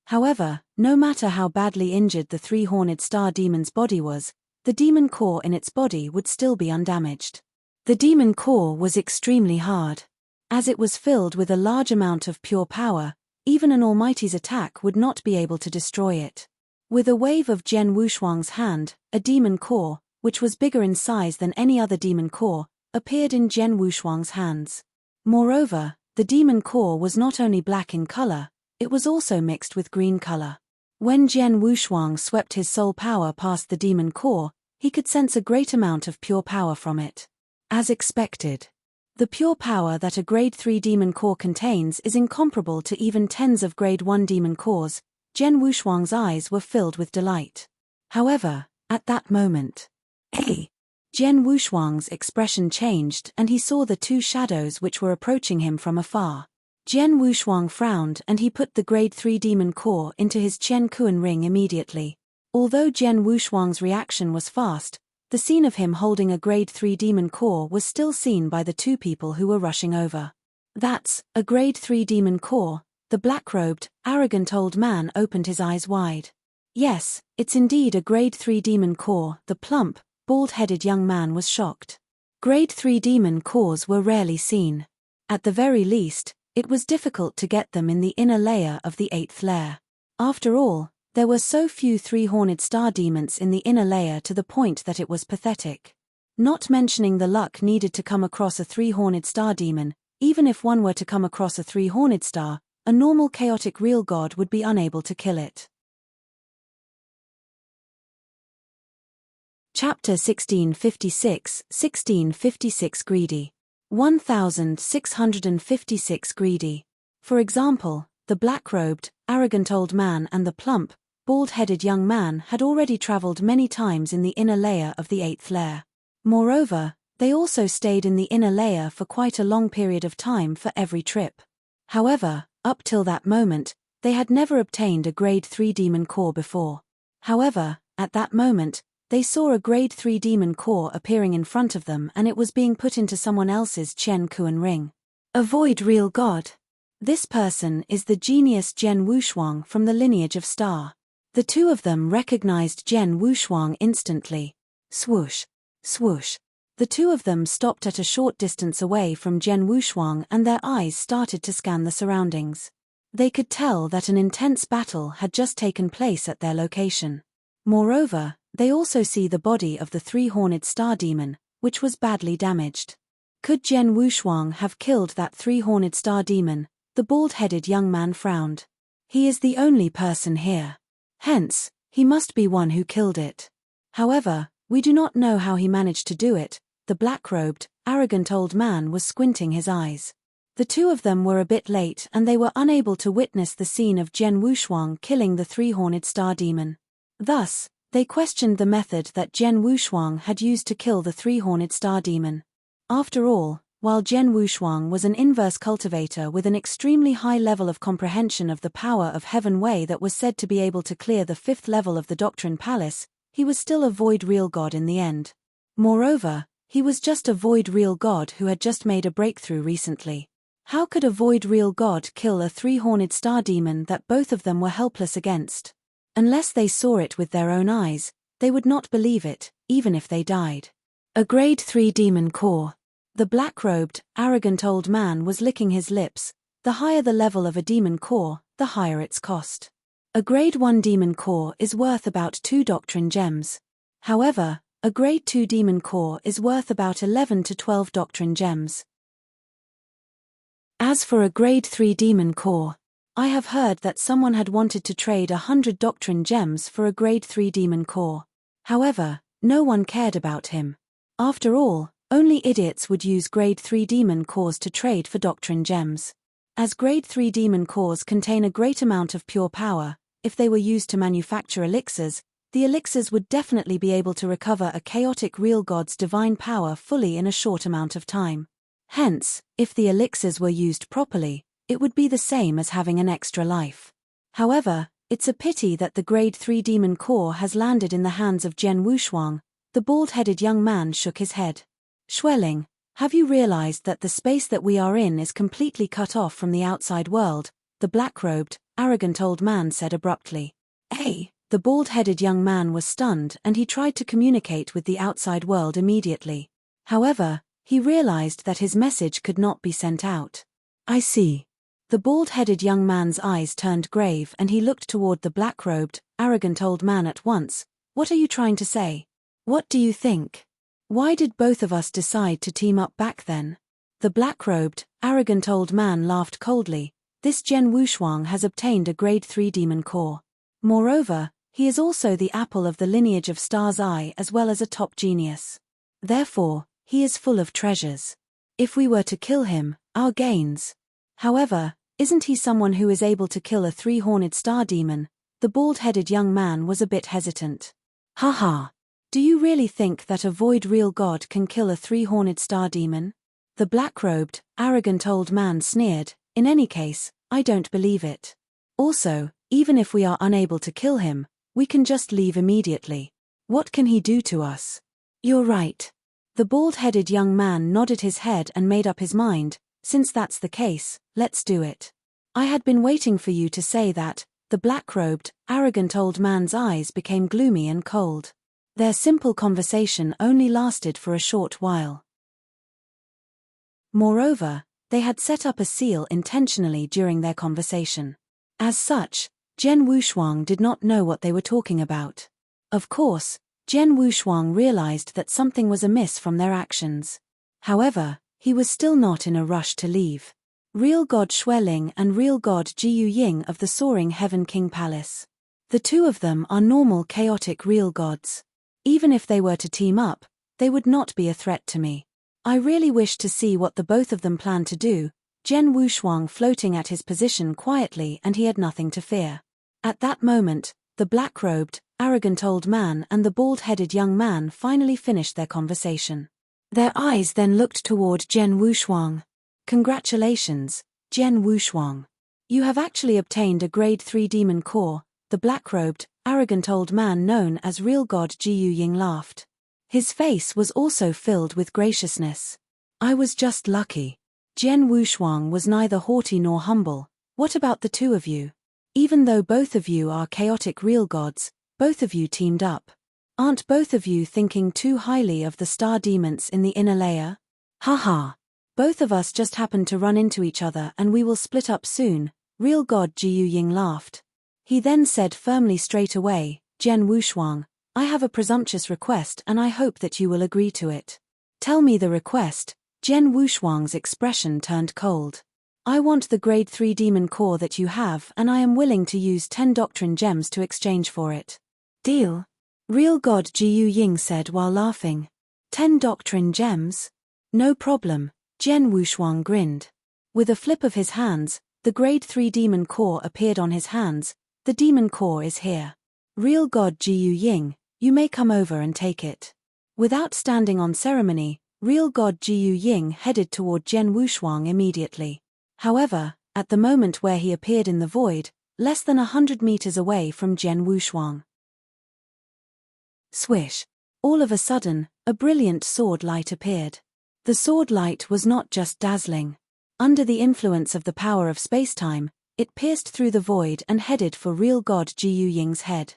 However, no matter how badly injured the 3-horned star demon's body was, the demon core in its body would still be undamaged. The demon core was extremely hard. As it was filled with a large amount of pure power, even an almighty's attack would not be able to destroy it. With a wave of Jian Wushuang's hand, a demon core, which was bigger in size than any other demon core, appeared in Jian Wushuang's hands. Moreover, the demon core was not only black in color, it was also mixed with green color. When Jian Wushuang swept his soul power past the demon core, he could sense a great amount of pure power from it. As expected. The pure power that a grade 3 demon core contains is incomparable to even tens of grade 1 demon cores. Jian Wushuang's eyes were filled with delight. However, at that moment, Jian Wushuang's expression changed and he saw the 2 shadows which were approaching him from afar. Jian Wushuang frowned and he put the grade 3 demon core into his Qian Kuan ring immediately. Although Jian Wushuang's reaction was fast, the scene of him holding a grade 3 demon core was still seen by the 2 people who were rushing over. That's a grade 3 demon core. The black-robed, arrogant old man opened his eyes wide. Yes, it's indeed a grade 3 demon core. The plump, bald-headed young man was shocked. Grade 3 demon cores were rarely seen. At the very least, it was difficult to get them in the inner layer of the 8th layer. After all, there were so few 3-horned star demons in the inner layer to the point that it was pathetic. Not mentioning the luck needed to come across a 3-horned star demon, even if one were to come across a 3-horned star, a normal chaotic real god would be unable to kill it. Chapter 1656 Greedy. 1656 Greedy. For example, the black-robed, arrogant old man and the plump, bald-headed young man had already traveled many times in the inner layer of the 8th layer. Moreover, they also stayed in the inner layer for quite a long period of time for every trip. However, up till that moment, they had never obtained a grade 3 demon core before. However, at that moment, they saw a grade 3 demon core appearing in front of them and it was being put into someone else's Qian Kuan ring. Avoid real god. This person is the genius Jian Wushuang from the lineage of Star. The 2 of them recognized Jian Wushuang instantly. Swoosh, swoosh. The 2 of them stopped at a short distance away from Jian Wushuang and their eyes started to scan the surroundings. They could tell that an intense battle had just taken place at their location. Moreover, they also see the body of the 3-horned star demon, which was badly damaged. Could Jian Wushuang have killed that 3-horned star demon? The bald-headed young man frowned. He is the only person here. Hence, he must be one who killed it. However, we do not know how he managed to do it. The black-robed, arrogant old man was squinting his eyes. The 2 of them were a bit late and they were unable to witness the scene of Jian Wushuang killing the 3-horned star demon. Thus, they questioned the method that Jian Wushuang had used to kill the 3-horned star demon. After all, while Jian Wushuang was an inverse cultivator with an extremely high level of comprehension of the power of Heaven Wei that was said to be able to clear the 5th level of the Doctrine Palace, he was still a void real god in the end. Moreover, he was just a void real god who had just made a breakthrough recently. How could a void real god kill a 3-horned star demon that both of them were helpless against? Unless they saw it with their own eyes, they would not believe it, even if they died. A grade 3 demon core. The black-robed, arrogant old man was licking his lips. The higher the level of a demon core, the higher its cost. A grade 1 demon core is worth about 2 doctrine gems. However, a grade 2 demon core is worth about 11 to 12 doctrine gems. As for a grade 3 demon core, I have heard that someone had wanted to trade 100 doctrine gems for a grade 3 demon core. However, no one cared about him. After all, only idiots would use grade 3 demon cores to trade for doctrine gems. As grade 3 demon cores contain a great amount of pure power, if they were used to manufacture elixirs, the elixirs would definitely be able to recover a chaotic real god's divine power fully in a short amount of time. Hence, if the elixirs were used properly, it would be the same as having an extra life. However, it's a pity that the Grade 3 demon core has landed in the hands of Jian Wushuang. The bald-headed young man shook his head. Xueling, have you realized that the space that we are in is completely cut off from the outside world? The black-robed, arrogant old man said abruptly. Hey! The bald-headed young man was stunned and he tried to communicate with the outside world immediately. However, he realized that his message could not be sent out. I see. The bald-headed young man's eyes turned grave and he looked toward the black-robed, arrogant old man at once. What are you trying to say? What do you think? Why did both of us decide to team up back then? The black-robed, arrogant old man laughed coldly. This Jian Wushuang has obtained a Grade 3 demon core. Moreover, he is also the apple of the lineage of Star's Eye as well as a top genius. Therefore, he is full of treasures. If we were to kill him, our gains. However, isn't he someone who is able to kill a 3-horned star demon? The bald-headed young man was a bit hesitant. Haha. Do you really think that a void real god can kill a 3-horned star demon? The black-robed, arrogant old man sneered. In any case, I don't believe it. Also, even if we are unable to kill him, we can just leave immediately. What can he do to us? You're right. The bald-headed young man nodded his head and made up his mind. Since that's the case, let's do it. I had been waiting for you to say that. The black-robed, arrogant old man's eyes became gloomy and cold. Their simple conversation only lasted for a short while. Moreover, they had set up a seal intentionally during their conversation. As such, Jian Wushuang did not know what they were talking about. Of course, Jian Wushuang realized that something was amiss from their actions. However, he was still not in a rush to leave. Real God Xueling and Real God Jiyu Ying of the Soaring Heaven King Palace. The two of them are normal chaotic real gods. Even if they were to team up, they would not be a threat to me. I really wish to see what the both of them plan to do. Jian Wushuang floating at his position quietly and he had nothing to fear. At that moment, the black-robed, arrogant old man and the bald-headed young man finally finished their conversation. Their eyes then looked toward Jian Wushuang. Congratulations, Jian Wushuang. You have actually obtained a Grade 3 demon core. The black-robed, arrogant old man known as Real God Jiyu Ying laughed. His face was also filled with graciousness. I was just lucky. Jian Wushuang was neither haughty nor humble. What about the two of you? Even though both of you are chaotic real gods, both of you teamed up. Aren't both of you thinking too highly of the star demons in the inner layer? Haha. Both of us just happened to run into each other and we will split up soon. Real God Jiyu Ying laughed. He then said firmly straight away, Jian Wushuang, I have a presumptuous request and I hope that you will agree to it. Tell me the request. Jian Wushuang's expression turned cold. I want the Grade 3 demon core that you have and I am willing to use 10 doctrine gems to exchange for it. Deal? Real God Jiyu Ying said while laughing. 10 doctrine gems? No problem, Jian Wushuang grinned. With a flip of his hands, the Grade 3 demon core appeared on his hands. The demon core is here. Real God Jiyu Ying, you may come over and take it. Without standing on ceremony, Real God Jiyu Ying headed toward Jian Wushuang immediately. However, at the moment where he appeared in the void, less than 100 meters away from Jian Wushuang. Swish! All of a sudden, a brilliant sword light appeared. The sword light was not just dazzling. Under the influence of the power of spacetime, it pierced through the void and headed for Real God Jiyu Ying's head.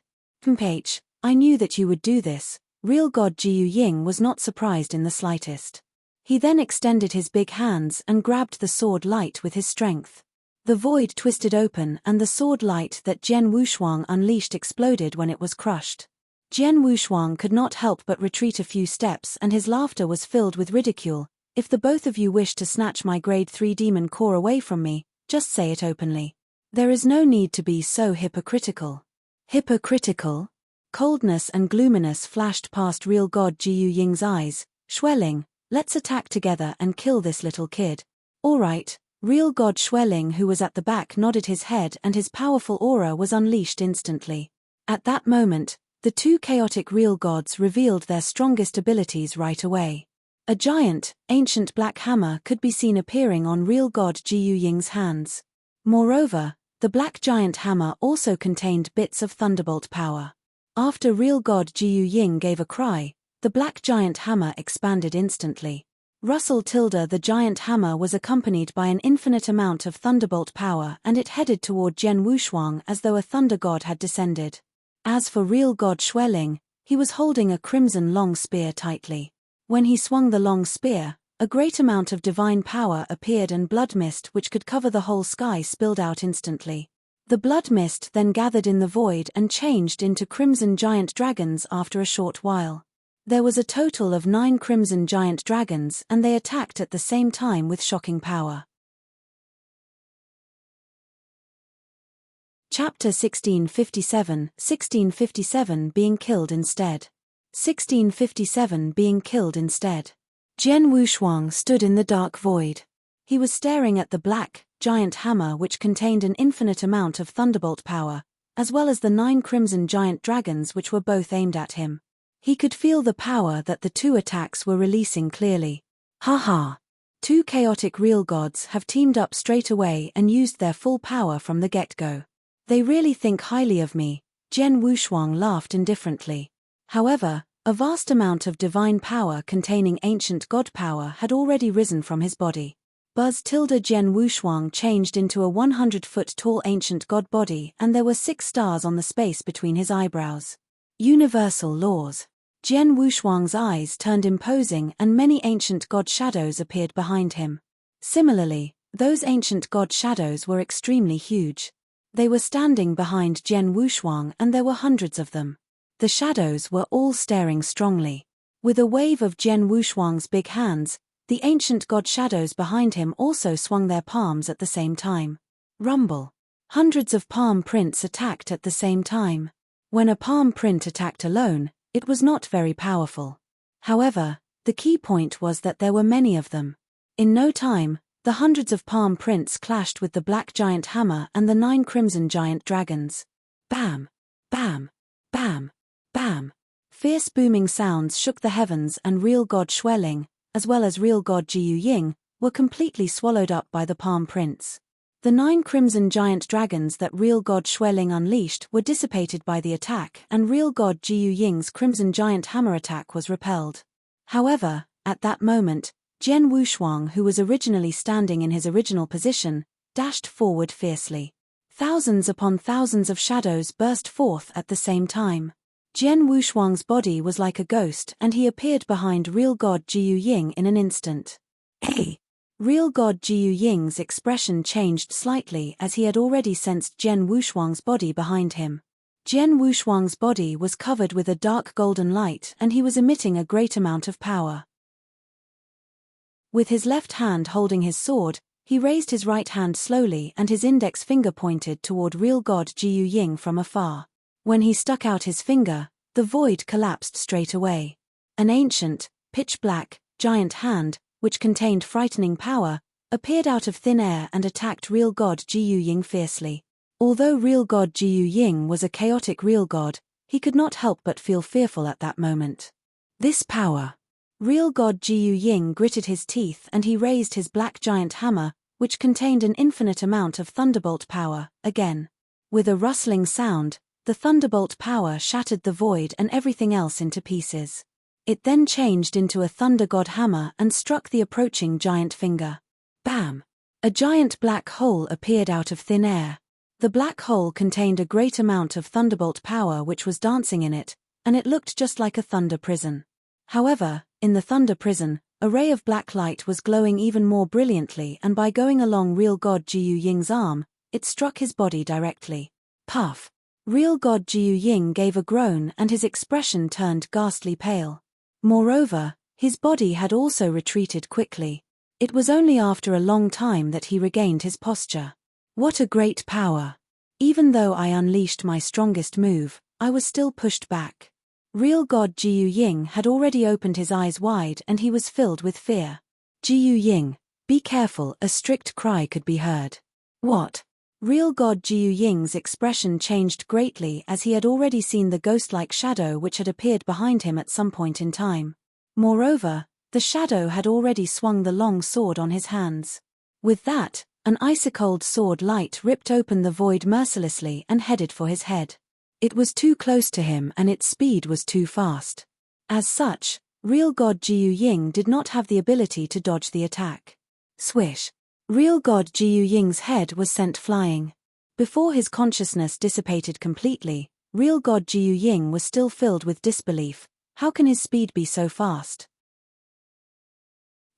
I knew that you would do this. Real God Jiyu Ying was not surprised in the slightest. He then extended his big hands and grabbed the sword light with his strength. The void twisted open and the sword light that Jian Wushuang unleashed exploded when it was crushed. Jian Wushuang could not help but retreat a few steps and his laughter was filled with ridicule. If the both of you wish to snatch my Grade 3 demon core away from me, just say it openly. There is no need to be so hypocritical. Hypocritical? Coldness and gloominess flashed past Real God Jiyu Ying's eyes. Xueling, let's attack together and kill this little kid. All right. Real God Xueling, who was at the back, nodded his head and his powerful aura was unleashed instantly. At that moment, the two chaotic real gods revealed their strongest abilities right away. A giant, ancient black hammer could be seen appearing on real god Jiu Ying's hands. Moreover, the black giant hammer also contained bits of thunderbolt power. After real god Jiu Ying gave a cry, the black giant hammer expanded instantly. The giant hammer was accompanied by an infinite amount of thunderbolt power, and it headed toward Jian Wushuang as though a thunder god had descended. As for real god Xueling, he was holding a crimson long spear tightly. When he swung the long spear, a great amount of divine power appeared and blood mist which could cover the whole sky spilled out instantly. The blood mist then gathered in the void and changed into crimson giant dragons after a short while. There was a total of 9 crimson giant dragons, and they attacked at the same time with shocking power. Chapter 1657 being killed instead. 1657 being killed instead. Jian Wushuang stood in the dark void. He was staring at the black, giant hammer which contained an infinite amount of thunderbolt power, as well as the 9 crimson giant dragons which were both aimed at him. He could feel the power that the 2 attacks were releasing clearly. Ha! 2 chaotic real gods have teamed up straight away and used their full power from the get-go. They really think highly of me, Jian Wushuang laughed indifferently. However, a vast amount of divine power containing ancient god power had already risen from his body. Jian Wushuang changed into a 100-foot-tall ancient god body, and there were 6 stars on the space between his eyebrows. Universal laws. Jian Wushuang's eyes turned imposing and many ancient god shadows appeared behind him. Similarly, those ancient god shadows were extremely huge. They were standing behind Jian Wushuang and there were hundreds of them. The shadows were all staring strongly. With a wave of Jian Wushuang's big hands, the ancient god shadows behind him also swung their palms at the same time. Rumble. Hundreds of palm prints attacked at the same time. When a palm print attacked alone, it was not very powerful. However, the key point was that there were many of them. In no time, the hundreds of palm prints clashed with the black giant hammer and the 9 crimson giant dragons. Bam! Bam! Bam! Bam! Fierce booming sounds shook the heavens, and real god Xueling, as well as real god Jiu Ying, were completely swallowed up by the palm prints. The 9 crimson giant dragons that real god Xueling unleashed were dissipated by the attack, and real god Jiu Ying's crimson giant hammer attack was repelled. However, at that moment, Jian Wushuang, who was originally standing in his original position, dashed forward fiercely. Thousands upon thousands of shadows burst forth at the same time. Jian Wushuang's body was like a ghost, and he appeared behind real god Jiu Ying in an instant. Hey! Real god Jiu Ying's expression changed slightly as he had already sensed Jian Wushuang's body behind him. Jian Wushuang's body was covered with a dark golden light, and he was emitting a great amount of power. With his left hand holding his sword, he raised his right hand slowly and his index finger pointed toward real god Jiu Ying from afar. When he stuck out his finger, the void collapsed straight away. An ancient, pitch-black, giant hand, which contained frightening power, appeared out of thin air and attacked real god Jiu Ying fiercely. Although real god Jiu Ying was a chaotic real god, he could not help but feel fearful at that moment. This power! Real god Jiu Ying gritted his teeth and he raised his black giant hammer, which contained an infinite amount of thunderbolt power, again. With a rustling sound, the thunderbolt power shattered the void and everything else into pieces. It then changed into a thunder god hammer and struck the approaching giant finger. Bam! A giant black hole appeared out of thin air. The black hole contained a great amount of thunderbolt power which was dancing in it, and it looked just like a thunder prison. However, in the thunder prison, a ray of black light was glowing even more brilliantly, and by going along real god Jiu Ying's arm, it struck his body directly. Puff! Real god Jiu Ying gave a groan and his expression turned ghastly pale. Moreover, his body had also retreated quickly. It was only after a long time that he regained his posture. What a great power! Even though I unleashed my strongest move, I was still pushed back. Real god Jiu Ying had already opened his eyes wide and he was filled with fear. Jiu Ying, be careful, a strict cry could be heard. What? Real god Jiu Ying's expression changed greatly as he had already seen the ghost-like shadow which had appeared behind him at some point in time. Moreover, The shadow had already swung the long sword on his hands. With that, an icy-cold sword light ripped open the void mercilessly and headed for his head. It was too close to him and its speed was too fast. As such, real god Jiu Ying did not have the ability to dodge the attack. Swish! Real god Jiu Ying's head was sent flying. Before his consciousness dissipated completely, real god Jiu Ying was still filled with disbelief. How can his speed be so fast?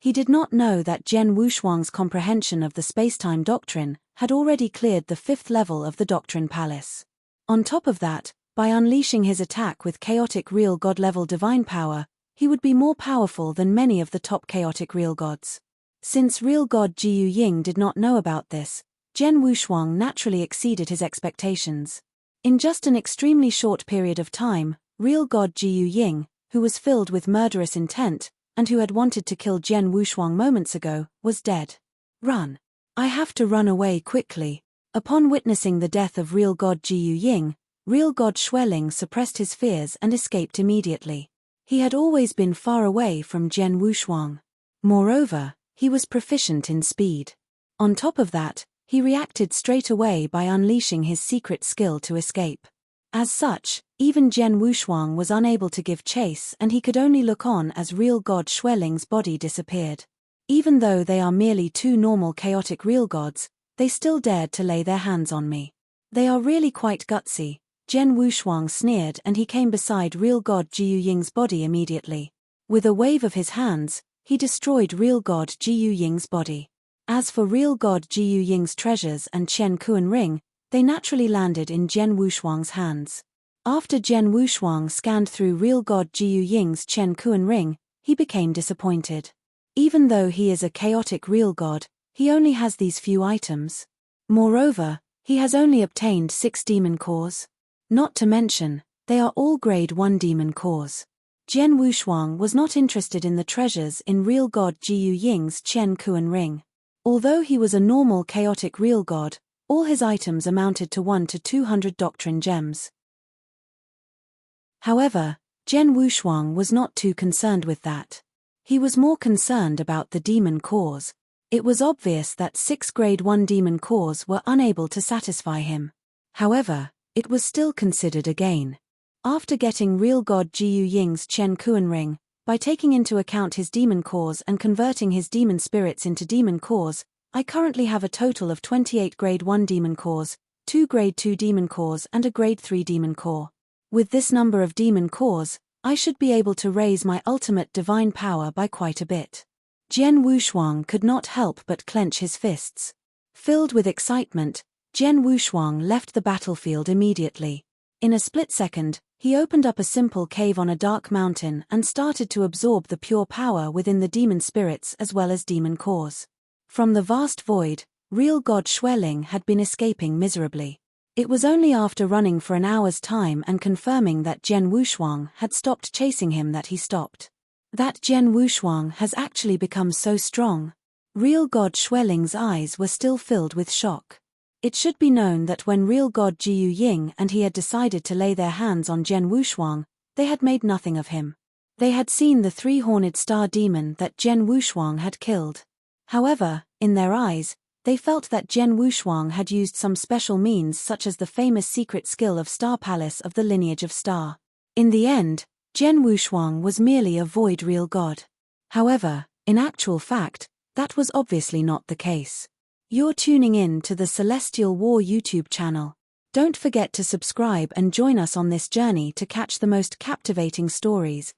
He did not know that Zhen Wushuang's comprehension of the spacetime doctrine had already cleared the 5th level of the Doctrine Palace. On top of that, by unleashing his attack with chaotic real god-level divine power, he would be more powerful than many of the top chaotic real gods. Since real god Jiu Ying did not know about this, Zhen Wushuang naturally exceeded his expectations. In just an extremely short period of time, real god Jiu Ying, who was filled with murderous intent, and who had wanted to kill Zhen Wushuang moments ago, was dead. Run! I have to run away quickly. Upon witnessing the death of real god Jiu Ying, real god Xueling suppressed his fears and escaped immediately. He had always been far away from Zhen Wushuang. Moreover, he was proficient in speed. On top of that, he reacted straight away by unleashing his secret skill to escape. As such, even Zhen Wushuang was unable to give chase and he could only look on as real god Xueling's body disappeared. Even though they are merely two normal chaotic real gods, they still dared to lay their hands on me. They are really quite gutsy, Zhen Wushuang sneered, and he came beside real god Jiu Ying's body immediately. With a wave of his hands, he destroyed real god Jiu Ying's body. As for real god Jiu Ying's treasures and Qian Kuan ring, they naturally landed in Zhen Wushuang's hands. After Zhen Wushuang scanned through real god Jiu Ying's Qian Kuan ring, he became disappointed. Even though he is a chaotic real god, he only has these few items. Moreover, he has only obtained 6 demon cores. Not to mention, they are all grade 1 demon cores. Zhen Wushuang was not interested in the treasures in real god Jiu Ying's Qian Kuan ring. Although he was a normal chaotic real god, all his items amounted to 1 to 200 doctrine gems. However, Zhen Wushuang was not too concerned with that. He was more concerned about the demon cores. It was obvious that 6 grade 1 demon cores were unable to satisfy him. However, it was still considered a gain. After getting real god Jiu Ying's Qian Kuan ring, by taking into account his demon cores and converting his demon spirits into demon cores, I currently have a total of 28 grade 1 demon cores, 2 grade 2 demon cores and a grade 3 demon core. With this number of demon cores, I should be able to raise my ultimate divine power by quite a bit. Zhen Wushuang could not help but clench his fists. Filled with excitement, Zhen Wushuang left the battlefield immediately. In a split second, he opened up a simple cave on a dark mountain and started to absorb the pure power within the demon spirits as well as demon cores. From the vast void, real god Xueling had been escaping miserably. It was only after running for an hour's time and confirming that Zhen Wushuang had stopped chasing him that he stopped. That Zhen Wushuang has actually become so strong. Real god Xueling's eyes were still filled with shock. It should be known that when real god Jiu Ying and he had decided to lay their hands on Zhen Wushuang, they had made nothing of him. They had seen the 3-horned star demon that Zhen Wushuang had killed. However, in their eyes, they felt that Zhen Wushuang had used some special means such as the famous secret skill of Star Palace of the lineage of Star. In the end, Zhen Wushuang was merely a void real god. However, in actual fact, that was obviously not the case. You're tuning in to the Celestial War YouTube channel. Don't forget to subscribe and join us on this journey to catch the most captivating stories.